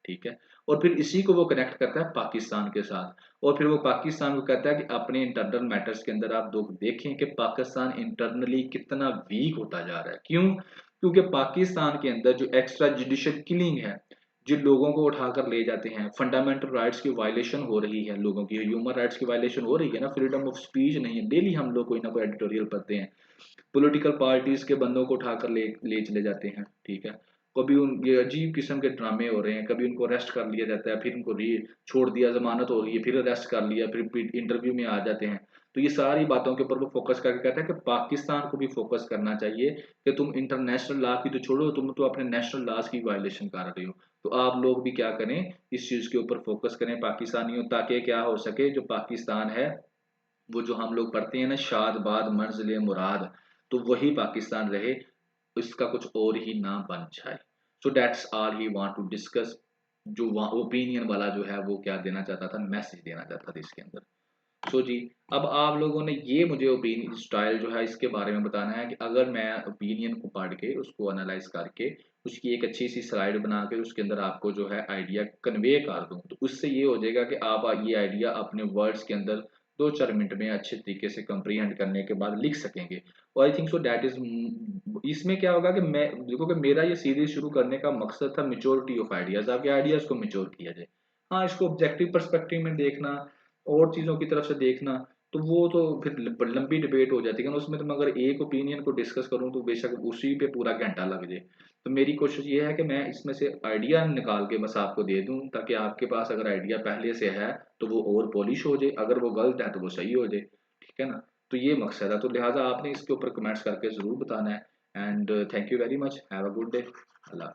ठीक है, और फिर इसी को वो कनेक्ट करता है पाकिस्तान के साथ, और फिर वो पाकिस्तान को कहता है कि अपने इंटरनल मैटर्स के अंदर आप लोग देखें कि पाकिस्तान इंटरनली कितना वीक होता जा रहा है। क्यों? क्योंकि पाकिस्तान के अंदर जो एक्स्ट्रा जुडिशियल किलिंग है, जिन लोगों को उठाकर ले जाते हैं, फंडामेंटल राइट्स की वायलेशन हो रही है, लोगों की ह्यूमन राइट्स की वायलेशन हो रही है ना, फ्रीडम ऑफ स्पीच नहीं है, डेली हम लोग कोई ना कोई एडिटोरियल पढ़ते हैं, पॉलिटिकल पार्टीज के बंदों को उठाकर ले चले जाते हैं। ठीक है, कभी उन ये अजीब किस्म के ड्रामे हो रहे हैं, कभी उनको अरेस्ट कर लिया जाता है, फिर उनको छोड़ दिया, जमानत हो रही है, फिर अरेस्ट कर लिया, फिर इंटरव्यू में आ जाते हैं। तो ये सारी बातों के ऊपर वो फोकस करके कहता है कि पाकिस्तान को भी फोकस करना चाहिए कि तुम इंटरनेशनल लॉ की तो छोड़ो, तुम तो अपने नेशनल लॉज की वायलेशन कर रहे हो। तो आप लोग भी क्या करें, इस चीज के ऊपर फोकस करें पाकिस्तानियों, ताकि क्या हो सके, जो पाकिस्तान है वो जो हम लोग पढ़ते हैं ना, शाद बाद मंजिल मुराद, तो वही पाकिस्तान रहे, इसका कुछ और ही ना बन जाए। So that's all he want to discuss, जो ओपिनियन वाला जो है वो क्या देना चाहता था, मैसेज देना चाहता था इसके अंदर। सो जी, अब आप लोगों ने ये मुझे ओपिनियन स्टाइल जो है इसके बारे में बताना है कि अगर मैं ओपिनियन को पढ़ के उसको एनालाइज करके उसकी एक अच्छी सी स्लाइड बना के उसके अंदर आपको जो है आइडिया कन्वे कर दूं, तो उससे ये हो जाएगा कि आप ये आइडिया अपने वर्ड्स के अंदर 2-4 मिनट में अच्छे तरीके से कंप्रीहेंड करने के बाद लिख सकेंगे। और I think so that is, इसमें क्या होगा कि मैं देखो कि मेरा ये सीरीज शुरू करने का मकसद था मेच्योरिटी ऑफ आइडियाज, आपके आइडियाज को मेच्योर किया जाए। हाँ, इसको ऑब्जेक्टिव पर्सपेक्टिव में देखना और चीज़ों की तरफ से देखना, तो वो तो फिर लंबी डिबेट हो जाती है ना उसमें, तो मैं अगर एक ओपिनियन को डिस्कस करूं तो बेशक उसी पे पूरा घंटा लग जाए। तो मेरी कोशिश ये है कि मैं इसमें से आइडिया निकाल के बस आपको दे दूं, ताकि आपके पास अगर आइडिया पहले से है तो वो और पॉलिश हो जाए, अगर वो गलत है तो वो सही हो जाए। ठीक है ना, तो ये मकसद है, तो लिहाजा आपने इसके ऊपर कमेंट्स करके ज़रूर बताना है। And thank you very much, have a good day, Allah.